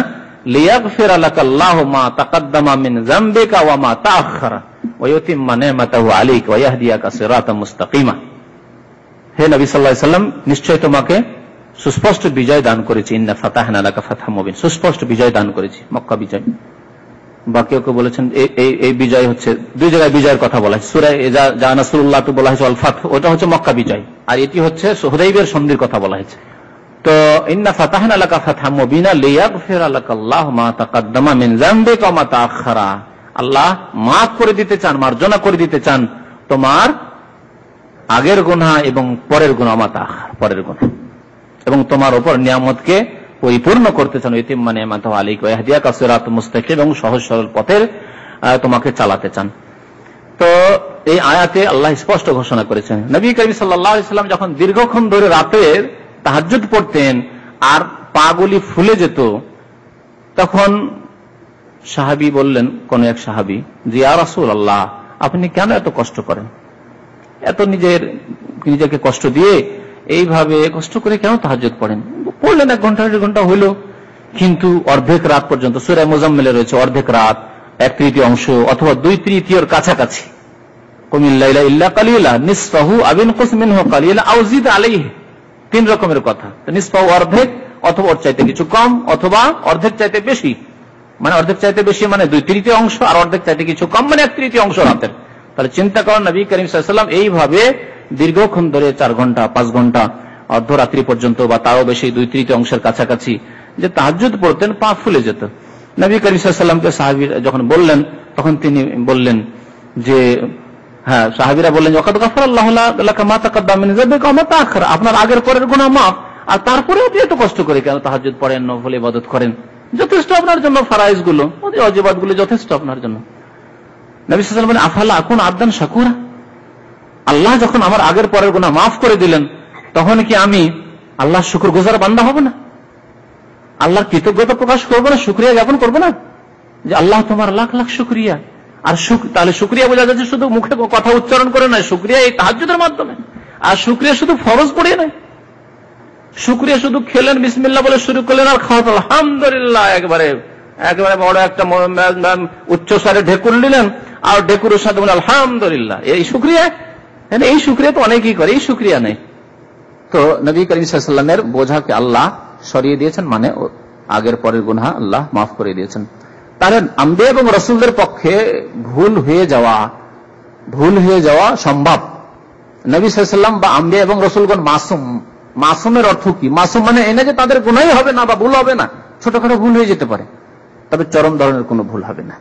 লিয়াগফিরা লাকাল্লাহু মা তাকাদ্দামা মিন যামবিকা ওয়া মা তাআখারা ওয়া ইউতিম্মা নি'মাতাহু আলাইকা ওয়া ইয়াহদিয়াকা সিরাতাম মুস্তাকিমা। হে নবী সাল্লাল্লাহু আলাইহি ওয়াসাল্লাম, নিশ্চয় তোমাকে সুস্পষ্ট বিজয় দান করেছি। ইন্না ফাতাহনা লাকা ফাতহাম মুবিন, সুস্পষ্ট বিজয় দান করেছি, মক্কা বিজয়। বা কেউ কেউ বলেছেন এই বিজয় হচ্ছে দুই জায়গায় বিজয়ের কথা বলা হয়েছে। সূরা যা নাসরুল্লাহ তো বলা হয়েছে আল ফাতহ, ওটা হচ্ছে মক্কা বিজয়, আর এটি হচ্ছে হুদাইবিয়ার সন্ধির কথা বলা হয়েছে। তো ইন্না ফাতাহনা লাকা ফাতহাম মুবিনা লিয়াগফিরা লাকাল্লাহু মা তাকাদ্দামা মিন যামবিকা ওয়া মা তাআখারা, আল্লাহ মাফ করে দিতে চান, মার্জনা করে দিতে চান তোমার আগের গুনাহ এবং পরের গুনাহ, মা তাআখার পরের গুনাহ, এবং তোমার উপর নিয়ামতকে পরিপূর্ণ করতে চান, ইতিম্মা নি'মাতাহু আলাইকা ওয়া ইয়াহদিয়াকা সিরাতাম মুস্তাকিম, এবং সহজ সরল পথের তোমাকে চালাতে চান। তো এই আয়াতে আল্লাহ স্পষ্ট ঘোষণা করেছেন। নবী করিম সাল্লাল্লাহু আলাইহি সাল্লাম যখন দীর্ঘক্ষণ ধরে রাতের তাহাজ্জুদ পড়তেন আর পাগুলি ফুলে যেত, তখন সাহাবী বললেন, কোন এক সাহাবী, যে ইয়া রাসূলুল্লাহ, আপনি কেন এত কষ্ট করেন, এত নিজেকে কষ্ট দিয়ে এইভাবে কষ্ট করে কেন তাহাজ্জুদ পড়েন? পড়লেন 1 ঘন্টা 1.5 ঘন্টা হইল, কিন্তু অর্ধেক রাত পর্যন্ত। সূরা মুজাম্মিলে রয়েছে অর্ধেক রাত, 1/3 অংশ অথবা 2/3 কাছাকাছি। কুমিল লাইলা ইল্লা কালিলা নিসফাহু আও ইনকুস মিনহু কালিলা আও জিদ আলাইহি, 3 রকমের কথা। নিসফাহু অর্ধেক, অথবা ওর চাইতে কিছু কম, অথবা অর্ধেক চাইতে বেশি। মানে অর্ধেক চাইতে বেশি মানে 2/3 অংশ, আর অর্ধেক চাইতে কিছু কম মানে 1/3 অংশ রাতের। তাহলে চিন্তা করেন, নবী করিম সাল্লাল্লাহু আলাইহি ওয়াসাল্লাম এইভাবে দীর্ঘক্ষণ ধরে 4 ঘন্টা 5 ঘন্টা অর্ধরাত্রি পর্যন্ত বা তারও বেশি 2/3 অংশের কাছাকাছি যে তাহাজ্জুদ পড়তেন, পা ফুলে যেত। নবী করিম সাল্লাল্লাহু আলাইহি ওয়াসাল্লামকে সাহাবীরা যখন বললেন, তখন তিনি বললেন যে, হ্যাঁ, সাহাবীরা বললেন, ওয়াকাদ গাফারাল্লাহু লাকা মা তাকাদ্দামা মিন যামবিকা ওয়া মা তাআখার, আপনার আগের পরের গুনাহ মাফ, আর তারপরে আপনি এত কষ্ট করে কেন তাহাজ্জুদ পড়েন, নফল ইবাদত করেন? যথেষ্ট আপনার জন্য ফরাইজ গুলো, ওয়াজিবাত গুলো যথেষ্ট আপনার জন্য। নবী সাল্লাল্লাহু আলাইহি ওয়াসাল্লাম বলেন, আফালা আকুন আবদান শাকুরা, আল্লাহ যখন আমার আগের পরের গুনাহ মাফ করে দিলেন, তখন কি আমি আল্লাহর শুকরগুজার বান্দা হব না? আল্লাহর কৃতজ্ঞতা প্রকাশ করবো না, শুকরিয়া জ্ঞাপন করবো না যে আল্লাহ তোমার লাখ লাখ শুকরিয়া? আর তাহলে শুকরিয়া বোঝা যাচ্ছে শুধু মুখে কথা উচ্চারণ করে নয়, শুকরিয়া এই তাহাজ্জুদের মাধ্যমে। আর শুকরিয়া শুধু ফরজ পড়ে নয়, শুকরিয়া শুধু খেলেন, বিসমিল্লাহ বলে শুরু করলেন আর খাওয়া, আলহামদুলিল্লাহ একেবারে বড় একটা উচ্চ স্বরে ঢেকুর নিলেন, আর ঢেকুরের সাথে বলে আলহামদুলিল্লাহ, এই শুকরিয়া? এই শুকরিয়া তো অনেকেই করে, এই শুকরিয়া নেই। তো নবী করিম সাল্লাল্লাহু আলাইহি ওয়াসাল্লামের বোঝাকে আল্লাহ সরিয়ে দিয়েছেন, মানে আগের পরের গুনাহ আল্লাহ মাফ করে দিয়েছেন। তাহলে আম্বিয়া এবং রাসূলদের পক্ষে ভুল হয়ে যাওয়া সম্ভব। নবী সাল্লাল্লাহু আলাইহি ওয়াসাল্লাম বা আম্বিয়া এবং রাসূলগণ মাসুম। মাসুমের অর্থ কি? মাসুম মানে এই না যে তাদের গুনাহই হবে না বা ভুল হবে না, ছোটখাটো ভুল হয়ে যেতে পারে, তবে চরম ধরনের কোনো ভুল হবে না।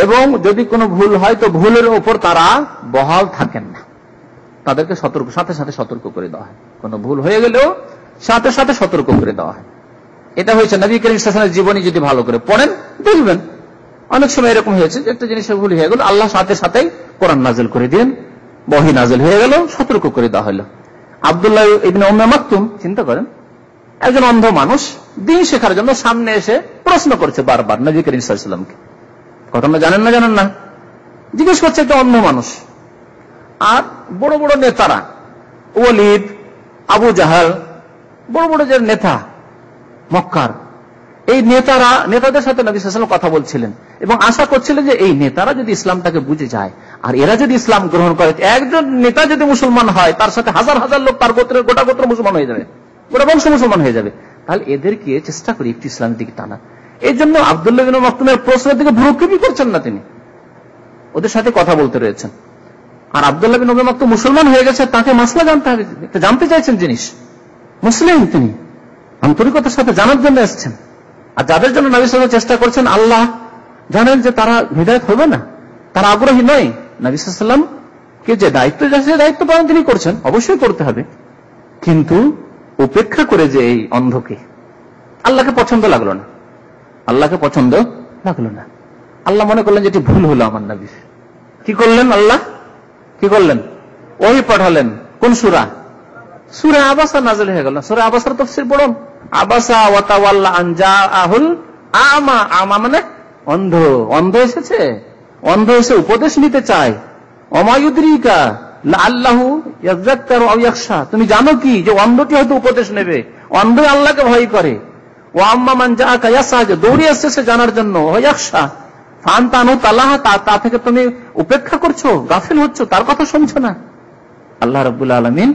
এবং যদি কোনো ভুল হয় তো ভুলের উপর তারা বহাল থাকেন না, তাদেরকে সাথে সাথে সতর্ক করে দেওয়া হয়। কোনো ভুল হয়ে গেলেও সাথে সাথে সতর্ক করে দেওয়া হয়। এটা হয়েছে নবী করিম সাল্লাল্লাহু আলাইহি ওয়াসাল্লামের জীবনী যদি ভালো করে পড়েন দেখবেন, অনেক সময় এরকম হয়েছে যে একটা জিনিসের ভুল হয়ে গেল, আল্লাহ সাথে সাথেই কোরআন নাযিল করে দিলেন, ওহী নাযিল হয়ে গেল, সতর্ক করে দেওয়া হলো। আব্দুল্লাহ ইবনে উম্মে মাকতুম, চিন্তা করেন, একজন অন্ধ মানুষ দ্বীন শেখার জন্য সামনে এসে প্রশ্ন করছে বারবার নবী করিম সাল্লাল্লাহু আলাইহি ওয়াসাল্লামকে। ঘটনা জানেন না, জিজ্ঞেস করছে একটা অন্ধ মানুষ। আর বড় বড় নেতারা, ওয়ালিদ, আবু জাহাল, বড় বড় যে নেতা মক্কার, এই নেতাদের সাথে নবী সাল্লাল্লাহু আলাইহি ওয়াসাল্লাম কথা বলছিলেন এবং আশা করছিলেন যে এই নেতারা যদি ইসলামটাকে বুঝে যায় আর এরা যদি ইসলাম গ্রহণ করে, একজন নেতা যদি মুসলমান হয় তার সাথে হাজার হাজার লোক, তার গোত্রের গোটা গোত্র মুসলমান হয়ে যাবে, গোটা বংশ মুসলমান হয়ে যাবে, তাহলে এদেরকে চেষ্টা করি একটু ইসলামের দিকে টানা। এই জন্য আব্দুল্লাহ ইবনে মাকতুমের প্রশ্নের দিকে ভ্রুক্ষেপই করছেন না, তিনি ওদের সাথে কথা বলতে রয়েছেন। আর আব্দুল্লাহ ইবনে উম্মে মাকতুম মুসলমান হয়ে গেছে, তাকে মাসলা জানতে চাইছেন জিনিস, মুসলিম তিনি, আন্তরিকতার সাথে জানার জন্য এসেছেন। আর যাদের জন্য নবী সাল্লাল্লাহু আলাইহি ওয়াসাল্লাম চেষ্টা করছেন, আল্লাহ জানেন যে তারা হিদায়াত হবে না, তারা আগ্রহী নয়। নবী সাল্লাল্লাহু আলাইহি ওয়াসাল্লাম কে যে দায়িত্ব পালন তিনি করছেন, অবশ্যই করতে হবে, কিন্তু উপেক্ষা করে যে এই অন্ধকে আল্লাহকে পছন্দ লাগলো না, আল্লাহ মনে করলেন যে এটি ভুল হলো আমার নবী। কি করলেন আল্লাহ? ওহী পাঠালেন। কোন সূরা? সূরা আবাসা নাযিল হয়ে গেল। সূরা আবাসার তাফসীর পড়ুন, আবাসা ওয়া তাওয়াল্লা আন জাআহুল আমা। আমা মানে অন্ধ এসেছে, অন্ধ এসে উপদেশ নিতে চায়। ওমা ইউদরিকা লাআল্লাহু ইয়াযাক্কারু আও ইয়াখশা, তুমি জানো কি যে অন্ধটি হয়তো উপদেশ নেবে, অন্ধ আল্লাহকে ভয় করে। ওয়া আম্মা মান জাআকা ইয়াসা, দৌড়ে এসেছে জানার জন্য, ওয়া ইয়াখশা ফান্তানু তালাহা, তা থেকে তুমি উপেক্ষা করছো, গাফিল হচ্ছ, তার কথা শুনছো না। আল্লাহ রাব্বুল আলামিন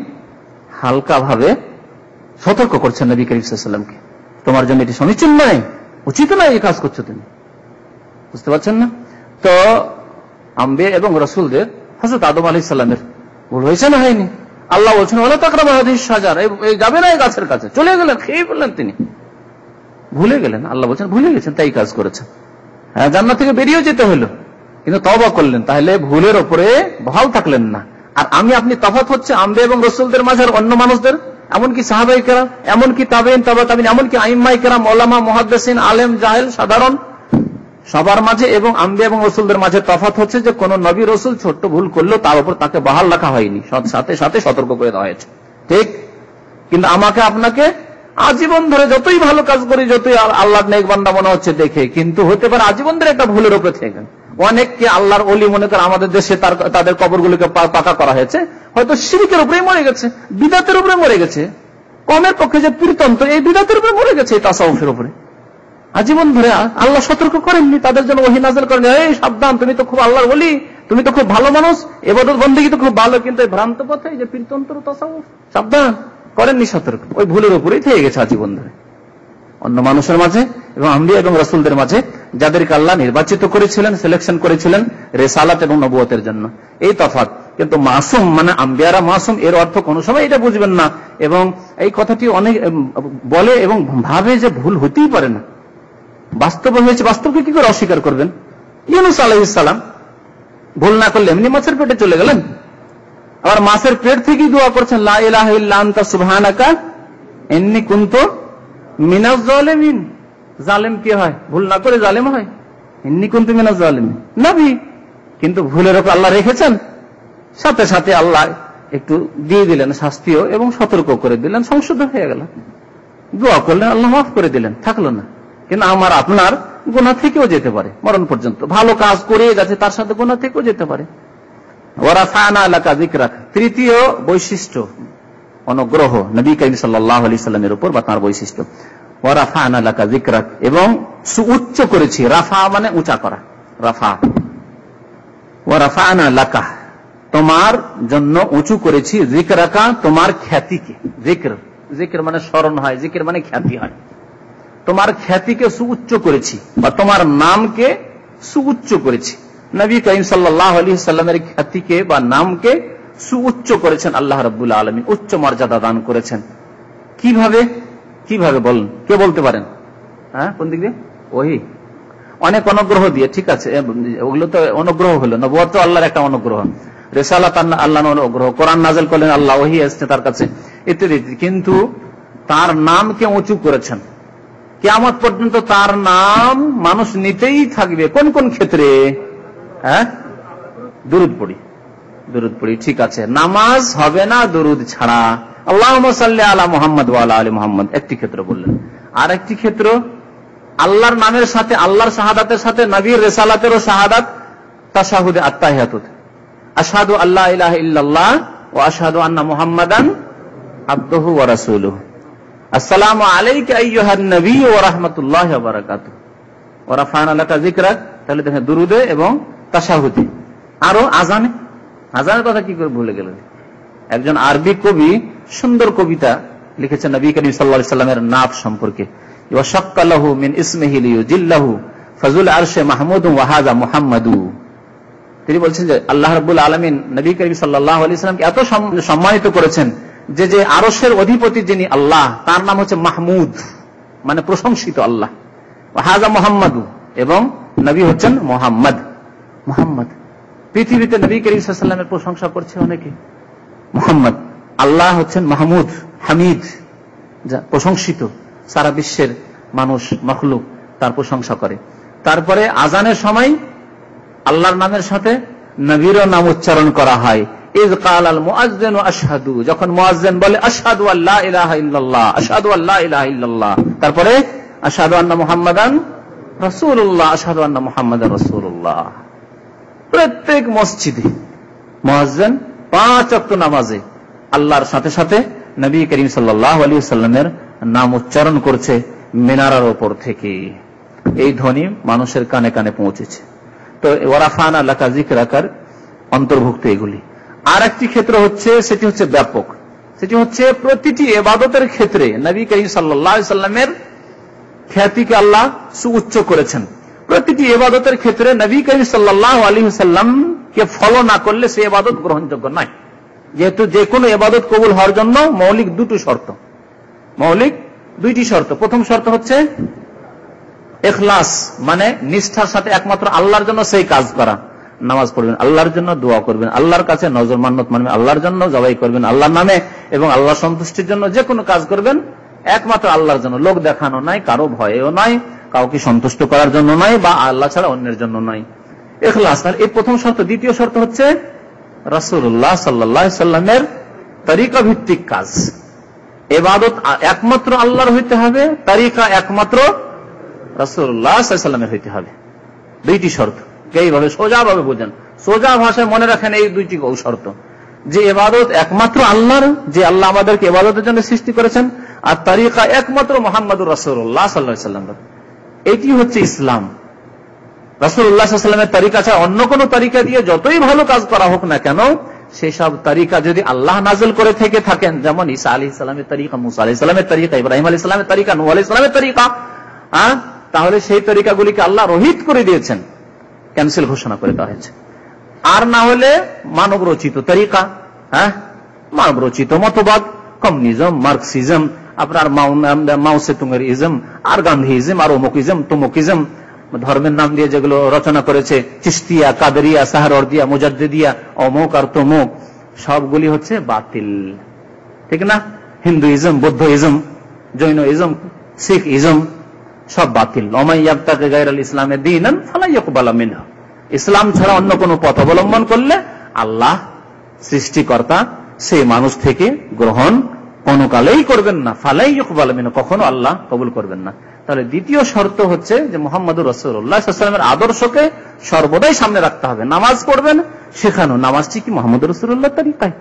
হালকা ভাবে সতর্ক করছেন নবী করিম সাল্লাল্লাহু আলাইহি ওয়াসাল্লামকে, তোমার জন্য এটি সমীচীন নয়, উচিত নয় এই কাজ করছো তুমি, বুঝতে পারছেন না? তো আম্বিয়া এবং রাসূলদের, হযরত আদম আলাইহিস সালামের ভুল হয়েছে না হয়নি? আল্লাহ বলছেন ওয়ালা তাকরাবু হাযিহিশ শাজার, এই যাবে না এই গাছের কাছে, চলে গেলেন, খেয়ে ফেললেন, তিনি ভুলে গেলেন। আল্লাহ বলছেন ভুলে গেছেন, তাই কাজ করেছেন। হ্যাঁ, জান্নাত থেকে বেরিয়ে যেতে হলো, কিন্তু তওবা করলেন, তাহলে ভুলের উপরে বহাল থাকলেন না। আর আপনি তফাৎ হচ্ছে আম্বিয়া এবং রাসূলদের মাঝে আর অন্য মানুষদের, এমনকি সাহাবায়ে কেরাম, এমনকি তাবেঈন, তাবা তাবেঈন, এমনকি আইম্মায়ে কেরাম, উলামা, মুহাদ্দিসিন, আলেম, জাহেল, সাধারণ সবার মাঝে এবং আম্বিয়া এবং রসুলদের মাঝে তফাৎ হচ্ছে যে কোন নবী রসুল ছোট্ট ভুল করলেও তার উপর তাকে বহাল রাখা হয়নি, সাথে সাথে সতর্ক করে দেওয়া হয়েছে। ঠিক, কিন্তু আমাকে আপনাকে আজীবন ধরে যতই ভালো কাজ করি, যতই আল্লাহর নেক বান্দা মনে হচ্ছে দেখে, কিন্তু হতে পারে আজীবন ধরে একটা ভুলের উপরে থেকে। অনেককে আল্লাহর ওলি মনে করে আমাদের দেশে তাদের কবরগুলোকে পাকা করা হয়েছে, হয়তো শিরকের উপরেই মরে গেছে, বিদাতের উপরে মরে গেছে, কমের পক্ষে যে পীরতন্ত্র এই বিদাতের উপরে মরে গেছে, এই তাসাউফের উপরে আজীবন ধরে আল্লাহ সতর্ক করেননি, তাদের জন্য ওহী নাযিল করেন, এই সাবধান, তুমি তো খুব আল্লাহর ওলি, তুমি তো খুব ভালো মানুষ, ইবাদত বন্দেগী তো খুব ভালো, কিন্তু এই ভ্রান্ত পথে যে পীরতন্ত্র তাসাউফ, সাবধান করেননি, সতর্ক, ওই ভুলের উপরেই থেকে গেছে আজীবন ধরে। অন্য মানুষের মাঝে এবং আম্বিয়া এবং রাসূলদের মাঝে যাদেরকে আল্লাহ নির্বাচিত করেছিলেন, সিলেকশন করেছিলেন রিসালাত এবং নবুয়তের জন্য, এই তফাৎ। কিন্তু মাসুম মানে আম্বিয়ারা মাসুম, এর অর্থ কোন সময় এটা বুঝবেন না, এবং এই কথাটি অনেক বলে এবং ভাবে যে ভুল হতেই পারে না, বাস্তবে হয়েছে, বাস্তবকে কি করে অস্বীকার করবেন? ইউনূস আলাইহিস সালাম ভুল না করলে এমনি মাছের পেটে চলে গেলেন, আবার মাছের পেট থেকেই দোয়া করছেন, লা ইলাহা ইল্লা আনতা সুবহানাকা ইন্নী কুনতু মিনাজ জালিমিন। জালেম কি হয়? ভুল না করে জালেম হয়? ইন্নী কুনতু মিনাজ জালিমিন, নবী, কিন্তু ভুলের উপর আল্লাহ রেখেছেন, সাথে সাথে আল্লাহ একটু দিয়ে দিলেন শাস্তিও এবং সতর্ক করে দিলেন, সংশোধন হয়ে গেল। দোয়া করলেন, আল্লাহ মাফ করে দিলেন, থাকলো না। কিন্তু আমার আপনার গুনাহ থেকেও যেতে পারে, মরণ পর্যন্ত ভালো কাজ করে যাচ্ছে, তার সাথে গুনাহ থেকেও যেতে পারে। ওয়ারাফা'না লাকা যিকরাক, তৃতীয় বৈশিষ্ট্য অনুগ্রহ নবী করিম সাল্লাল্লাহু আলাইহি সাল্লামের উপর বা তার বৈশিষ্ট্য, ওয়ারাফা'না লাকা যিকরাক, এবং সুউচ্চ করেছি, রাফা মানে উঁচা করা, রাফা, ওয়ারাফা'না লাকা, তোমার জন্য উঁচু করেছি, যিকরাকা, তোমার খ্যাতিকে। যিকর, যিকর মানে স্মরণ হয়, যিকর মানে খ্যাতি হয়। তোমার খ্যাতিকে সুউচ্চ করেছি বা তোমার নামকে সুউচ্চ করেছি। নবী করিম সাল্লাল্লাহু আলাইহি সাল্লামের খ্যাতিকে বা নামকে সুউচ্চ করেছেন আল্লাহ রাব্বুল আলামিন, উচ্চ মর্যাদা দান করেছেন। কিভাবে? কিভাবে বলেন, কে বলতে পারেন? হ্যাঁ, কোন দিক দিয়ে? ওহি, অনেক অনুগ্রহ দিয়ে, ঠিক আছে, ওগুলো তো অনুগ্রহ হলো, নবুয়ত তো আল্লাহর একটা অনুগ্রহ, রিসালাত আল্লাহর অনুগ্রহ, কোরআন নাযিল করলেন আল্লাহ, ওহি আসছে তার কাছে, ইত্যাদি। কিন্তু তার নামকে উঁচু করেছেন, কিয়ামত পর্যন্ত তার নাম মানুষ নিতেই থাকবে। কোন কোন ক্ষেত্রে? হ্যাঁ, দুরূদ পড়ি, দুরূদ পড়ি, ঠিক আছে, নামাজ হবে না দুরূদ ছাড়া। আল্লাহুম্মা সাল্লি আলা মুহাম্মদ ওয়া আলা আলি মুহাম্মদ একটি ক্ষেত্র বললেন। আর একটি ক্ষেত্র আল্লাহর নামের সাথে, আল্লাহর শাহাদাতের সাথে নবীর রিসালাতেরও শাহাদাত, তাশাহুদে আত-তাহিয়াতুত, আশহাদু আল্লা ইলাহা ইল্লাল্লাহ ওয়া আশহাদু আন্না মুহাম্মাদান আবদুহু ওয়া রাসূলুহু, আসসালামু আলাইকা আইয়ুহান নবী ওয়া রাহমাতুল্লাহি ওয়া বারাকাতুহু, ওয়া রাফা'না লাকা যিকরাক। তাহলে দেখেন দুরুদে এবং তাশাহুদে। আরো আজানে, আজানের কথা কি করে ভুলে গেলেন? একজন আরবি কবি সুন্দর কবিতা লিখেছেন নবী করিম সাল্লাল্লাহু আলাইহি সাল্লামের নাত সম্পর্কে, ওয়া শাক্কা লাহু মিন ইসমিহি লিয়ুজিল্লাহু ফাজুল আরশে মাহমুদুন ওয়া হাযা মুহাম্মাদু। তিনি বলছেন যে আল্লাহ রাব্বুল আলামিন নবী করিম সাল্লাল্লাহু আলাইহি সাল্লামকে এত সম্মানিত করেছেন যে যে আরশের অধিপতি যিনি আল্লাহ, তার নাম হচ্ছে মাহমুদ, মানে প্রশংসিত আল্লাহ, ওয়া হাযা মুহাম্মাদু, এবং নবী হচ্ছেন মুহাম্মদ। মুহাম্মদ, পৃথিবীতে নবী করিম সাল্লাল্লাহু আলাইহি সাল্লামের প্রশংসা করছে অনেকে, মুহাম্মদ, আল্লাহ হচ্ছেন মাহমুদ, হামিদ, যা প্রশংসিত, সারা বিশ্বের মানুষ মাখলুক তার প্রশংসা করে। তারপরে আজানের সময় আল্লাহর নামের সাথে নবীরও নাম উচ্চারণ করা হয়। ইয ক্বালাল মুআজ্জিনু আশহাদু, যখন মুয়াজ্জিন বলে আশহাদু আল্লা ইলাহা ইল্লাল্লাহ, আশহাদু আল্লা ইলাহা ইল্লাল্লাহ, তারপরে আশহাদু আন্না মুহাম্মাদান রাসূলুল্লাহ, আশহাদু আন্না মুহাম্মাদান রাসূলুল্লাহ। প্রত্যেক মসজিদে মুয়াজ্জিন 5 ওয়াক্ত নামাজে আল্লাহর সাথে সাথে নবী করিম সাল্লাল্লাহু আলাইহি ওয়াসাল্লামের নাম উচ্চারণ করছে মিনারের উপর থেকে। এই ধ্বনি মানুষের কানে কানে পৌঁছেছে। তো ওয়ারাফা'না লাকা যিকরাকার অন্তর্ভুক্ত এগুলি। আর একটি ক্ষেত্র হচ্ছে, সেটি হচ্ছে ব্যাপক, সেটি হচ্ছে প্রতিটি ইবাদতের ক্ষেত্রে নবী করিম সাল্লাল্লাহু আলাইহি ওয়াসাল্লামের খ্যাতিকে আল্লাহ সুউচ্চ করেছেন। প্রতিটি ইবাদতের ক্ষেত্রে নবী করিম সাল্লাল্লাহু আলাইহি ওয়াসাল্লামকে ফলো না করলে সে ইবাদত গ্রহণযোগ্য নয়। যেহেতু যে কোনো ইবাদত কবুল হওয়ার জন্য মৌলিক দুটি শর্ত, মৌলিক দুইটি শর্ত। প্রথম শর্ত হচ্ছে ইখলাস, মানে নিষ্ঠার সাথে একমাত্র আল্লাহর জন্য সেই কাজ করা। নামাজ পড়বেন আল্লাহর জন্য, দোয়া করবেন আল্লাহর কাছে, নজর মান্নত মানবেন আল্লাহর জন্য, জবাই করবেন আল্লাহর নামে এবং আল্লাহর সন্তুষ্টির জন্য। যে কোনো কাজ করবেন একমাত্র আল্লাহর জন্য, লোক দেখানো নাই, কারো ভয়েও নয়, কাউকে সন্তুষ্ট করার জন্য নয় বা আল্লাহ ছাড়া অন্যের জন্য নয়। ইখলাস, তার এই প্রথম শর্ত। দ্বিতীয় শর্ত হচ্ছে রাসূলুল্লাহ সাল্লাল্লাহু আলাইহি সাল্লামের তরিকা ভিত্তিক কাজ। ইবাদত একমাত্র আল্লাহর হইতে হবে, তরিকা একমাত্র রাসূলুল্লাহ সাল্লাল্লাহু আলাইহি সাল্লামের হইতে হবে। দুইটি শর্ত, এইভাবে সোজা ভাবে বুঝেন, সোজা ভাষায় মনে রাখেন এই দুইটি শর্ত, যে ইবাদত একমাত্র আল্লাহর, যে আল্লাহ আমাদেরকে ইবাদতের জন্য সৃষ্টি করেছেন, আর তরিকা একমাত্র মুহাম্মদুর রাসূলুল্লাহ সাল্লাল্লাহু আলাইহি সাল্লাম। এটি হচ্ছে ইসলাম। রাসূলুল্লাহ সাল্লাল্লাহু আলাইহি সাল্লামের তরিকা ছাড়া অন্য কোন তরিকা দিয়ে যতই ভালো কাজ করা হোক না কেন, সেই সব তরিকা যদি আল্লাহ নাযিল করে থেকে থাকেন, যেমন ঈসা আলাইহিস সালামের তরিকা, মুসা আলাইহিস সালামের তরিকা, ইব্রাহিম আলাইহিস সালামের তরিকা, নূহ আলাইহিস সালামের তরিকা, তাহলে সেই তরিকাগুলিকে আল্লাহ রহিত করে দিয়েছেন, ক্যান্সেল ঘোষণা করে দেওয়া হয়েছে। আর না হলে মানব রচিত তরিকা, মানব রচিত মতবাদ, কমিউনিজম, মার্কসিজম, আপনার মাও সেতুংয়ের ইজম, আর গান্ধীইজম, আর অমুকিজম তমুকিজম, ধর্মের নাম দিয়ে যেগুলো রচনা করেছে, চিশতিয়া, কাদেরিয়া, সাহারওয়ার্দিয়া, মুজাদ্দিদিয়া, অমুক আর তমুক, সবগুলি হচ্ছে বাতিল, ঠিক না? হিন্দুইজম, বৌদ্ধইজম, জৈনইজম, শিখ ইজম, সব বাতিল। ওমাই ইয়াবতাগি গায়রাল ইসলামি দীনান ফালা ইউকবালা মিনহু। ইসলাম ছাড়া অন্য কোন পথ অবলম্বন করলে আল্লাহ সৃষ্টিকর্তা সেই মানুষ থেকে গ্রহণ কোন কালেই করবেন না, ফালা ইউকবালা মিনহু, কখনো আল্লাহ কবুল করবেন না। তাহলে দ্বিতীয় শর্ত হচ্ছে যে মুহাম্মদুর রাসূলুল্লাহ সাল্লাল্লাহু আলাইহি ওয়াসাল্লামের আদর্শকে সর্বদাই সামনে রাখতে হবে। নামাজ পড়বেন, শেখানো নামাজটি কি মুহাম্মদুর রাসূলুল্লাহর তরিকায়?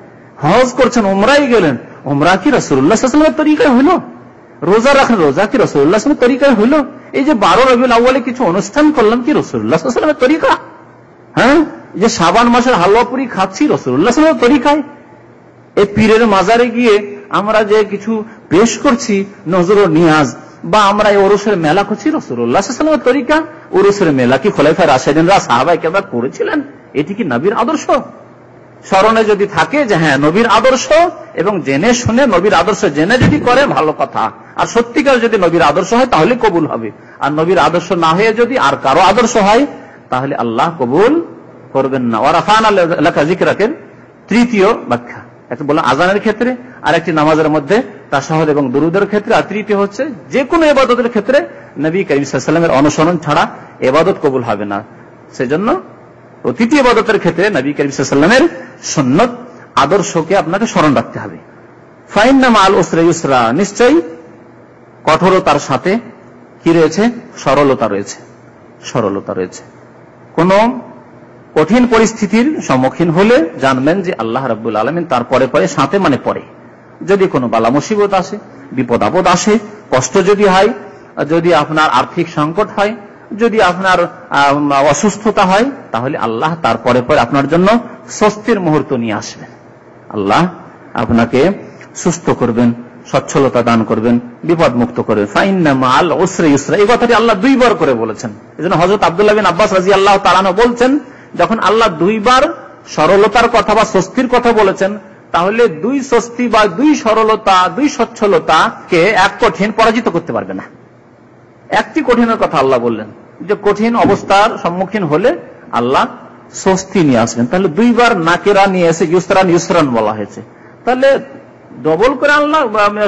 হজ করছেন, উমরায় গেলেন, উমরা কি রাসূলুল্লাহ সাল্লাল্লাহু আলাইহি ওয়াসাল্লামের তরিকায় হলো? রোজা রাখেন, রোজা কি রাসূলুল্লাহ সাল্লাল্লাহু আলাইহি ওয়াসাল্লামের তরিকায় হলো? এই যে 12 রবিউল আউয়ালে কিছু অনুষ্ঠান করলাম, কি রাসূলুল্লাহ সাল্লাল্লাহু আলাইহি ওয়াসাল্লামের তরিকা? যে শাবান মাসের হালুয়া পুরি খাচ্ছি, রাসূলুল্লাহ সাল্লাল্লাহু আলাইহি ওয়াসাল্লামের তরিকায়? এই পীরের মাজারে গিয়ে আমরা যে কিছু পেশ করছি, নজর ও নিয়াজ, বা আমরা এই ওরসের মেলা করছি, রাসূলুল্লাহ সাল্লাল্লাহু আলাইহি ওয়াসাল্লামের তরিকা? ওরসের মেলা কি খোলাফায়ে রাশিদিনরা, সাহাবায়ে কেরাম করেছিলেন? এটি কি নবীর আদর্শ? স্মরণে যদি থাকে যে হ্যাঁ নবীর আদর্শ, এবং জেনে শুনে নবীর আদর্শ জেনে যদি করে ভালো কথা, আর সত্যিকার যদি নবীর আদর্শ হয় তাহলে কবুল হবে। আর নবীর আদর্শ না হয়ে যদি আর কারো আদর্শ হয় তাহলে আল্লাহ কবুল করবেন না। ওয়ারাফা'না লাকা যিকরাকের তৃতীয় ব্যাখ্যা, একটা বললাম আযানের ক্ষেত্রে, আর একটি নামাজের মধ্যে তাশাহুদ এবং দুরুদের ক্ষেত্রে, আর তৃতীয় হচ্ছে যে কোনো ইবাদতের ক্ষেত্রে নবী কারীম সাল্লাল্লাহু আলাইহি ওয়াসাল্লামের অনুসরণ ছাড়া ইবাদত কবুল হবে না। সেজন্য প্রতিটি ইবাদতের ক্ষেত্রে নবী কারীম সাল্লাল্লাহু আলাইহি ওয়াসাল্লামের সুন্নাত আদর্শকে আপনাকে স্মরণ রাখতে হবে। ফাইন্না মাআল উসরি ইউসরা, নিশ্চয়ই কঠোরতার সাথে কি রয়েছে? সরলতা রয়েছে, সরলতা রয়েছে। কোন কঠিন পরিস্থিতির সম্মুখীন হলে জানবেন যে আল্লাহ রাব্বুল আলামিন তার পরে পরে সাথে মানে পরে, যদি কোনো বালা মুসিবত আসে, বিপদ আপদ আসে, কষ্ট যদি হয়, যদি আপনার আর্থিক সংকট হয়, যদি আপনার অসুস্থতা হয়, তাহলে আল্লাহ তারপরে পরে আপনার জন্য স্বস্তির মুহূর্ত নিয়ে আসবেন। আল্লাহ আপনাকে সুস্থ করবেন, সচ্ছলতা দান করবেন, বিপদ মুক্ত করবেন। ফাইন্না মাআল উসরি ইউসরা, এই কথাটি আল্লাহ দুইবার করে বলেছেন। এজন্য হযরত আব্দুল্লাহ বিন আব্বাস রাদিয়াল্লাহু তাআলা আনহু বলছেন, যখন আল্লাহ দুইবার সরলতার কথা বা স্বস্তির কথা বলেছেন, তাহলে দুই স্বস্তি বা দুই সরলতা, দুই সচ্ছলতাকে এক কঠিন পরাজিত করতে পারবে না। একটি কঠিনের কথা আল্লাহ বললেন, যে কঠিন অবস্থার সম্মুখীন হলে আল্লাহ স্বস্তি নিয়ে আসবেন। তাহলে দুইবার নাকেরা নিয়ে এসে ইউসরান ইউসরান বলা হয়েছে, তাহলে ডবল করে আল্লাহ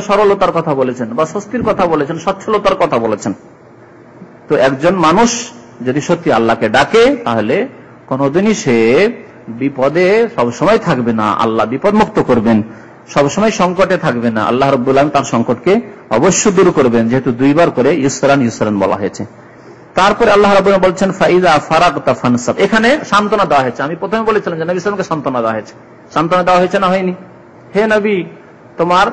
সরলতার কথা বলেছেন, বা স্বস্তির কথা বলেছেন, সচ্ছলতার কথা বলেছেন। তো একজন মানুষ যদি সত্যি আল্লাহকে ডাকে, তাহলে কোনদিনই সে বিপদে সবসময় থাকবে না, আল্লাহ বিপদ মুক্ত করবেন। সবসময় সংকটে থাকবে না, আল্লাহ রাব্বুল আলামিন তার সংকটকে অবশ্য দূর করবেন, যেহেতু দুইবার করে ইউসরান ইউসরান বলা হয়েছে। তারপরে আল্লাহ রাব্বুল আলামিন বলছেন ফাইযা ফারাগতা ফানসাব, এখানে সান্ত্বনা দেওয়া হয়েছে। আমি প্রথমে বলেছিলাম যে নবী সাল্লাল্লাহু আলাইহি ওয়াসাল্লামকে সান্ত্বনা দেওয়া হয়েছে। সান্ত্বনা দেওয়া হয়েছে না হয়নি? হে নবী, তোমার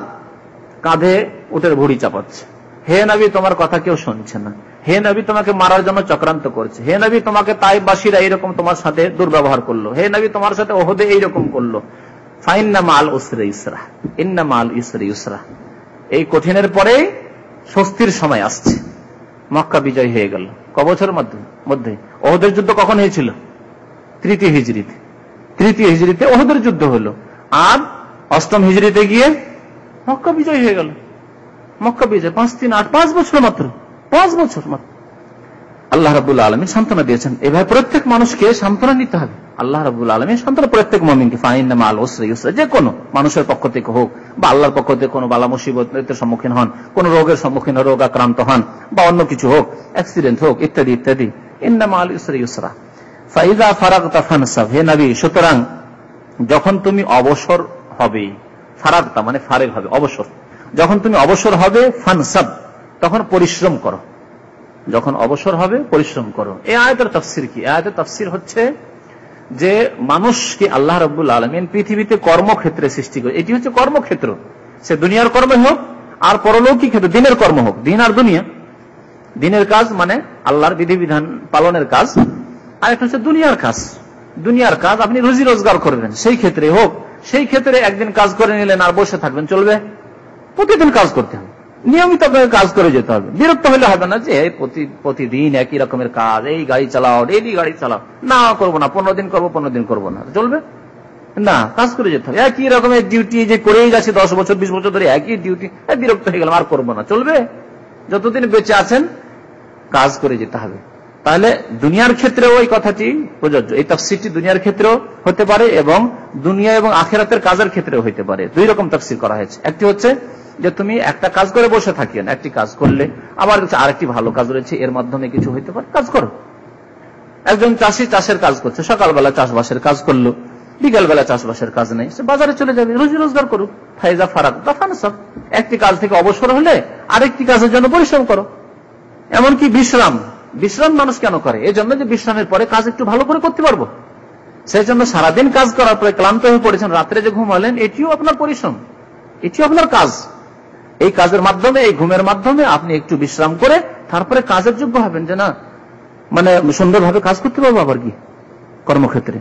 কাঁধে উটের ভুঁড়ি চাপাচ্ছে, হে নবী তোমার কথা কেউ শুনছে না, হে নবী তোমাকে মারার জন্য চক্রান্ত করছে, হে নবী তোমাকে তাইফবাসীরা এইরকম তোমার সাথে দুর্ব্যবহার করলো, হে নবী তোমার সাথে ওহদে এইরকম করলো। ফাইন্না মাআল উসরি ইউসরা, ইন্না মাআল উসরি ইউসরা, এই কঠিনের পরে স্বস্তির সময় আসছে। মক্কা বিজয় হয়ে গেল কবছরের মধ্যে। ওহদের যুদ্ধ কখন হয়েছিল? তৃতীয় হিজরিতে ওহদের যুদ্ধ হলো, আর অষ্টম হিজরিতে গিয়ে মক্কা বিজয় হয়ে গেল। মক্কা বিজয় 5, 3, 8, 5 বছর মাত্র, 5 বছর মাত্র। আল্লাহ রাব্বুল আলামিন সান্ত্বনা দিয়েছেন। এভাবে প্রত্যেক মানুষকে সান্ত্বনা নিতে হবে। আল্লাহ রাব্বুল আলামিন সন্তান প্রত্যেক মুমিনকে ফাইন্না মাল উসরি ইউসরা, যে কোনো মানুষের পক্ষ থেকে হোক বা আল্লাহর পক্ষ থেকে কোনো বালা মুসিবতের সম্মুখীন হন, কোন রোগের সম্মুখীন রোগ আক্রান্ত হন বা অন্য কিছু হোক, অ্যাক্সিডেন্ট হোক ইত্যাদি ইত্যাদি, ইন্না মাল উসরি ইউসরা ফাইযা ফারাগতা ফানসাব, হে নবী সুতরাং যখন তুমি অবসর হবে, ফারাগতা মানে ফারেগ হবে, অবসর, যখন তুমি অবসর হবে ফানসাব তখন পরিশ্রম করো, যখন অবসর হবে পরিশ্রম করো। এই আয়াতের তাফসীর কি? আয়াতের তাফসীর হচ্ছে যে মানুষকে আল্লাহ রাব্বুল আলামিন পৃথিবীতে কর্মক্ষেত্রে সৃষ্টি করে, এটি হচ্ছে কর্মক্ষেত্র, সে দুনিয়ার কর্ম হোক আর পরলৌকিক ক্ষেত্রে দিনের কর্ম হোক, দিন আর দুনিয়া, দিনের কাজ মানে আল্লাহর বিধিবিধান পালনের কাজ, আর একটা হচ্ছে দুনিয়ার কাজ, দুনিয়ার কাজ আপনি রুজি রোজগার করবেন, সেই ক্ষেত্রে হোক, সেই ক্ষেত্রে একদিন কাজ করে নিলেন আর বসে থাকবেন চলবে? প্রতিদিন কাজ করতে হবে, নিয়মিত আপনাকে কাজ করে যেতে হবে, বিরক্ত হলে হবে না যে প্রতিদিন একই রকমের কাজ, এই গাড়ি চালাও, ডেইলি গাড়ি চালাও, না করবো না, 15 দিন করবো, 15 দিন করবো না, চলবে না, কাজ করে যেতে হবে। একই রকমের ডিউটি যে করেই যাচ্ছে 10 বছর 20 বছর ধরে একই ডিউটি, বিরক্ত হয়ে গেলাম আর করবো না, চলবে? যতদিন বেঁচে আছেন কাজ করে যেতে হবে। তাহলে দুনিয়ার ক্ষেত্রেও এই কথাটি প্রযোজ্য, এই তাফসীরটি দুনিয়ার ক্ষেত্রেও হতে পারে এবং দুনিয়া এবং আখিরাতের কাজের ক্ষেত্রেও হতে পারে। দুই রকম তাফসীর করা হয়েছে। একটি হচ্ছে যে তুমি একটা কাজ করে বসে থাকিও না, একটি কাজ করলে আবার আরেকটি ভালো কাজ রয়েছে, এর মাধ্যমে কিছু হইতে পারে, কাজ করো। একজন চাষি চাষের কাজ করছে, সকালবেলা চাষবাসের কাজ করলো, বিকালবেলা চাষবাসের কাজ নেই, সে বাজারে চলে যাবে, রুজি রোজগার করুক। ফাইজা ফারাগতা ফানসাব, একটি কাজ থেকে অবসর হলে আরেকটি কাজের জন্য পরিশ্রম করো। এমনকি বিশ্রাম মানুষ কেন করে? এই জন্য যে বিশ্রামের পরে কাজ একটু ভালো করে করতে পারবো, সেই জন্য সারাদিন কাজ করার পরে ক্লান্ত হয়ে পড়েছেন, রাত্রে যে ঘুমালেন এটিও আপনার পরিশ্রম, এটিও আপনার কাজ। এই কাজের মাধ্যমে, এই ঘুমের মাধ্যমে আপনি একটু বিশ্রাম করে তারপরে কাজের যোগ্য হবেন, যে না মানে সুন্দরভাবে কাজ করতে পারবো আবার কি কর্মক্ষেত্রে।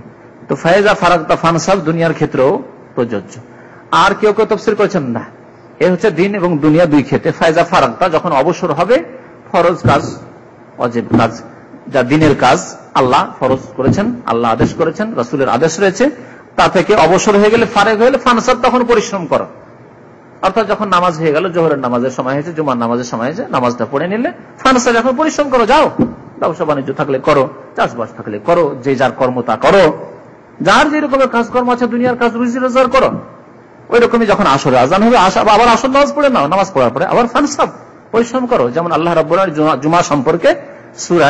তো ফায়জা ফারাগতা ফানসাব দুনিয়ার ক্ষেত্রেও প্রযোজ্য। আর কেউ কেউ তাফসীর করেছেন না, এ হচ্ছে দিন এবং দুনিয়া দুই ক্ষেত্রে। ফায়জা ফারাগতা যখন অবসর হবে, ফরজ কাজ, ওয়াজিব কাজ, যা দিনের কাজ আল্লাহ ফরজ করেছেন, আল্লাহ আদেশ করেছেন, রাসূলের আদেশ রয়েছে, তা থেকে অবসর হয়ে গেলে, ফারেগ হয়ে গেলে ফানসাব তখন পরিশ্রম করো। অর্থাৎ যখন নামাজ হয়ে গেল, জোহরের নামাজের সময় হয়েছে, জুমার নামাজের সময় হয়েছে, নামাজটা পড়ে নিলে ফানসাব এখন পরিশ্রম করো, যাও ব্যবসা বাণিজ্য থাকলে করো, চাষবাস থাকলে করো, যে যার কর্ম তা করো, যার যে রকমের কাজকর্ম আছে দুনিয়ার কাজ রুজি রোজগার করো। ওই রকমই যখন আসরে আজান হবে, আবার আসর নামাজ পড়ে নাও, নামাজ পড়ার পরে আবার ফানসাব পরিশ্রম করো। যেমন আল্লাহ রাব্বুল আলামিন জুমা সম্পর্কে সূরা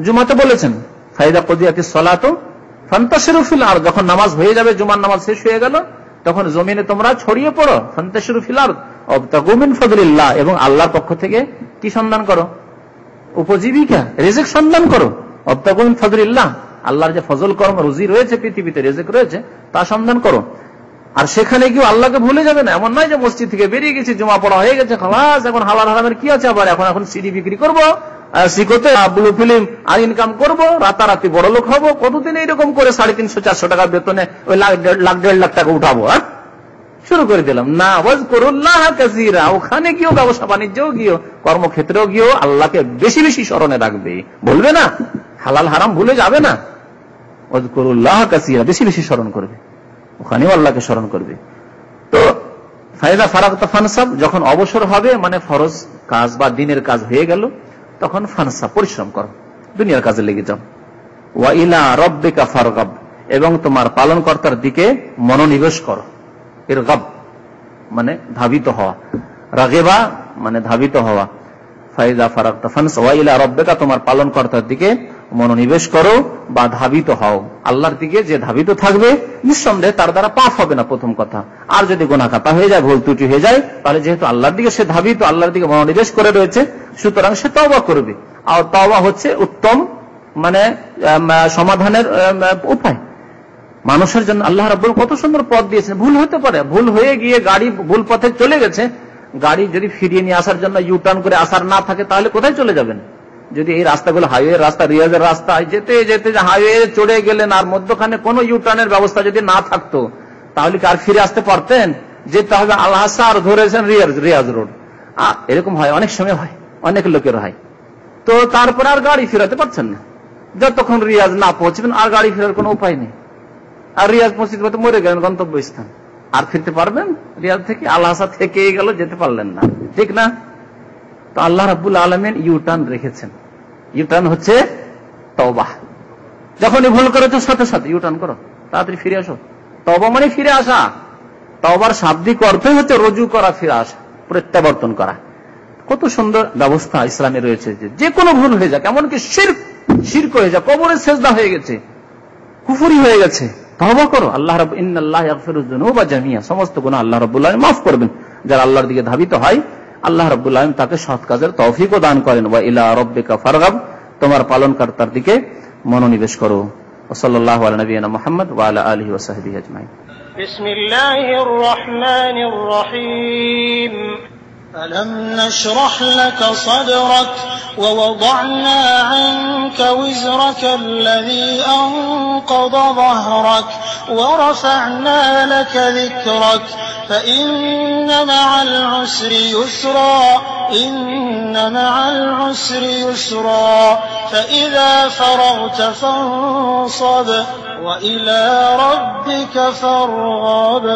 জুমাতে বলেছেন, ফাইদা কুদিয়াতিস সালাতু ফান্তাশিরু ফিল আরদ, যখন নামাজ হয়ে যাবে, জুমার নামাজ শেষ হয়ে গেল, তখন জমিনে তোমরা ছড়িয়ে পড়ো, ফান্তাশিরু ফিল আরদ ওয়াবতাগু মিন ফাদলিল্লাহ, এবং আল্লাহর পক্ষ থেকে কি সন্ধান করো? উপজীবিকা, রিজিক সন্ধান করো। ওয়াবতাগু মিন ফাদলিল্লাহ, আল্লাহর যে ফজল কর্ম রুজি রয়েছে, পৃথিবীতে রিজিক রয়েছে, তা সন্ধান করো। আর সেখানে কেউ আল্লাহকে ভুলে যাবে না, এমন নয় যে মসজিদ থেকে বেরিয়ে গেছে, জুমা পড়া হয়ে গেছে, খালাস এখন হালাল হারামের কি আছে, আবার এখন সিডি বিক্রি করবো, সিকোতে ব্লু ফিল্ম আর ইনকাম করবো, রাতারাতি বড় লোক হবো, কতদিন এইরকম করে 350-400 টাকা বেতনে ওই লাখ 1.5 লাখ টাকা উঠাবো, শুরু করে দিলাম না। ওয়াজকুরুল্লাহ কাসীরা, ওখানে গিয়েও, ব্যবসা বাণিজ্যও গিয়েও, কর্মক্ষেত্রেও গিয়েও আল্লাহকে বেশি বেশি স্মরণে রাখবে, বলবে না, হালাল হারাম ভুলে যাবে না। ওয়াজকুরুল্লাহ কাসীরা, বেশি বেশি স্মরণ করবে, ওখানেও আল্লাহকে স্মরণ করবে। তো ফায়দা ফারাগতা ফানসাব, যখন অবসর হবে মানে ফরজ কাজ বা দিনের কাজ হয়ে গেল, তখন ফানসাব পরিশ্রম করো, দুনিয়ার কাজে লেগে যাও। ওয়া ইলা রাব্বিকা ফারগাব, এবং তোমার পালনকর্তার দিকে মনোনিবেশ করো। ইরগাব মানে ধাবিত হওয়া, রাগিবা মানে ধাবিত হওয়া। ফায়দা ফারাগতা ফানসাব, ওয়া ইলা রাব্বিকা, তোমার পালনকর্তার দিকে মনোনিবেশ করো বা ধাবিত হও। আল্লাহর দিকে যে ধাবিত থাকবে, নিঃসন্দেহে তার দ্বারা পাপ হবে না, প্রথম কথা। আর যদি গুনাহ খাতা হয়ে যায়, ভুল ত্রুটি হয়ে যায়, তাহলে যেহেতু আল্লাহর দিকে সে ধাবিত, আল্লাহর দিকে মনোনিবেশ করে রয়েছে, সুতরাং সে তওবা করবে। আর তওবা হচ্ছে উত্তম মানে সমাধানের উপায় মানুষের জন্য। আল্লাহ রাব্বুল কত সুন্দর পথ দিয়েছেন। ভুল হতে পারে, ভুল হয়ে গিয়ে গাড়ি ভুল পথে চলে গেছে, গাড়ি যদি ফিরিয়ে নিয়ে আসার জন্য ইউটার্ন করে আসার না থাকে, তাহলে কোথায় চলে যাবেন? যদি এই রাস্তাগুলো হাইওয়ে রাস্তা, রিয়াজের রাস্তা, যেতে যেতে হাইওয়ে চড়ে গেলেন আর মধ্যখানে কোন ইউটার্নের ব্যবস্থা যদি না থাকতো, তাহলে কি আর ফিরে আসতে পারতেন? যেতে হবে আল-হাসা, আর ধরেছেন রিয়াজ রোড। এরকম হয়, অনেক সময় হয়, অনেক লোকের হয়। তো তারপরে আর গাড়ি ফেরাতে পারছেন না, যতক্ষণ রিয়াজ না পৌঁছবেন আর গাড়ি ফেরার কোনো উপায় নেই। আর রিয়াজ পৌঁছতে পৌঁছতে মরে গেলেন গন্তব্যস্থান, আর ফিরতে পারবেন? রিয়াজ থেকে আল-হাসা থেকেই গেল, যেতে পারলেন না, ঠিক না? তো আল্লাহ রাব্বুল আলামিন ইউটার্ন রেখেছেন। ইউটার্ন হচ্ছে তওবা, যখনই ভুল করেছো সাথে সাথে ইউটার্ন করো, তাড়াতাড়ি ফিরে আসো। তওবা মানে ফিরে আসা। তওবার শাব্দিক অর্থই হচ্ছে রুজু করা, ফিরে আসা, প্রত্যাবর্তন করা। কত সুন্দর ব্যবস্থা ইসলামে রয়েছে যে কোনো ভুল হয়ে যাক, এমনকি শিরক হয়ে যাক, কবরের সেজদা হয়ে গেছে, কুফরি হয়ে গেছে, তওবা করো। আল্লাহ রাব্বুল ইন্নাল্লাহা ইয়াগফিরুয যুনুবা জামিআ, সমস্ত গুনাহ আল্লাহ রাব্বুল আলামিন মাফ করবেন। যারা আল্লাহর দিকে ধাবিত হয় আল্লাহ রাব্বুল আলামিন তাকে সৎ কাজের তৌফিকও দান করেন। ওয়া ইলা রাব্বিকা ফারগাব, তোমার পালনকর্তার দিকে মনোনিবেশ করো। সাল্লাল্লাহু আলা নবিয়িনা মুহাম্মদ ওয়া আলা আলিহি ওয়া সাহবিহি আজমাইন। বিসমিল্লাহির রাহমানির রহিম। ألم نشرح لك صدرك ووضعنا عنك وزرك الذي أنقض ظهرك ورفعنا لك ذكرك فإن مع العسر يسرا إن مع العسر يسرا فإذا فرغت فانصب وإلى ربك فارغب.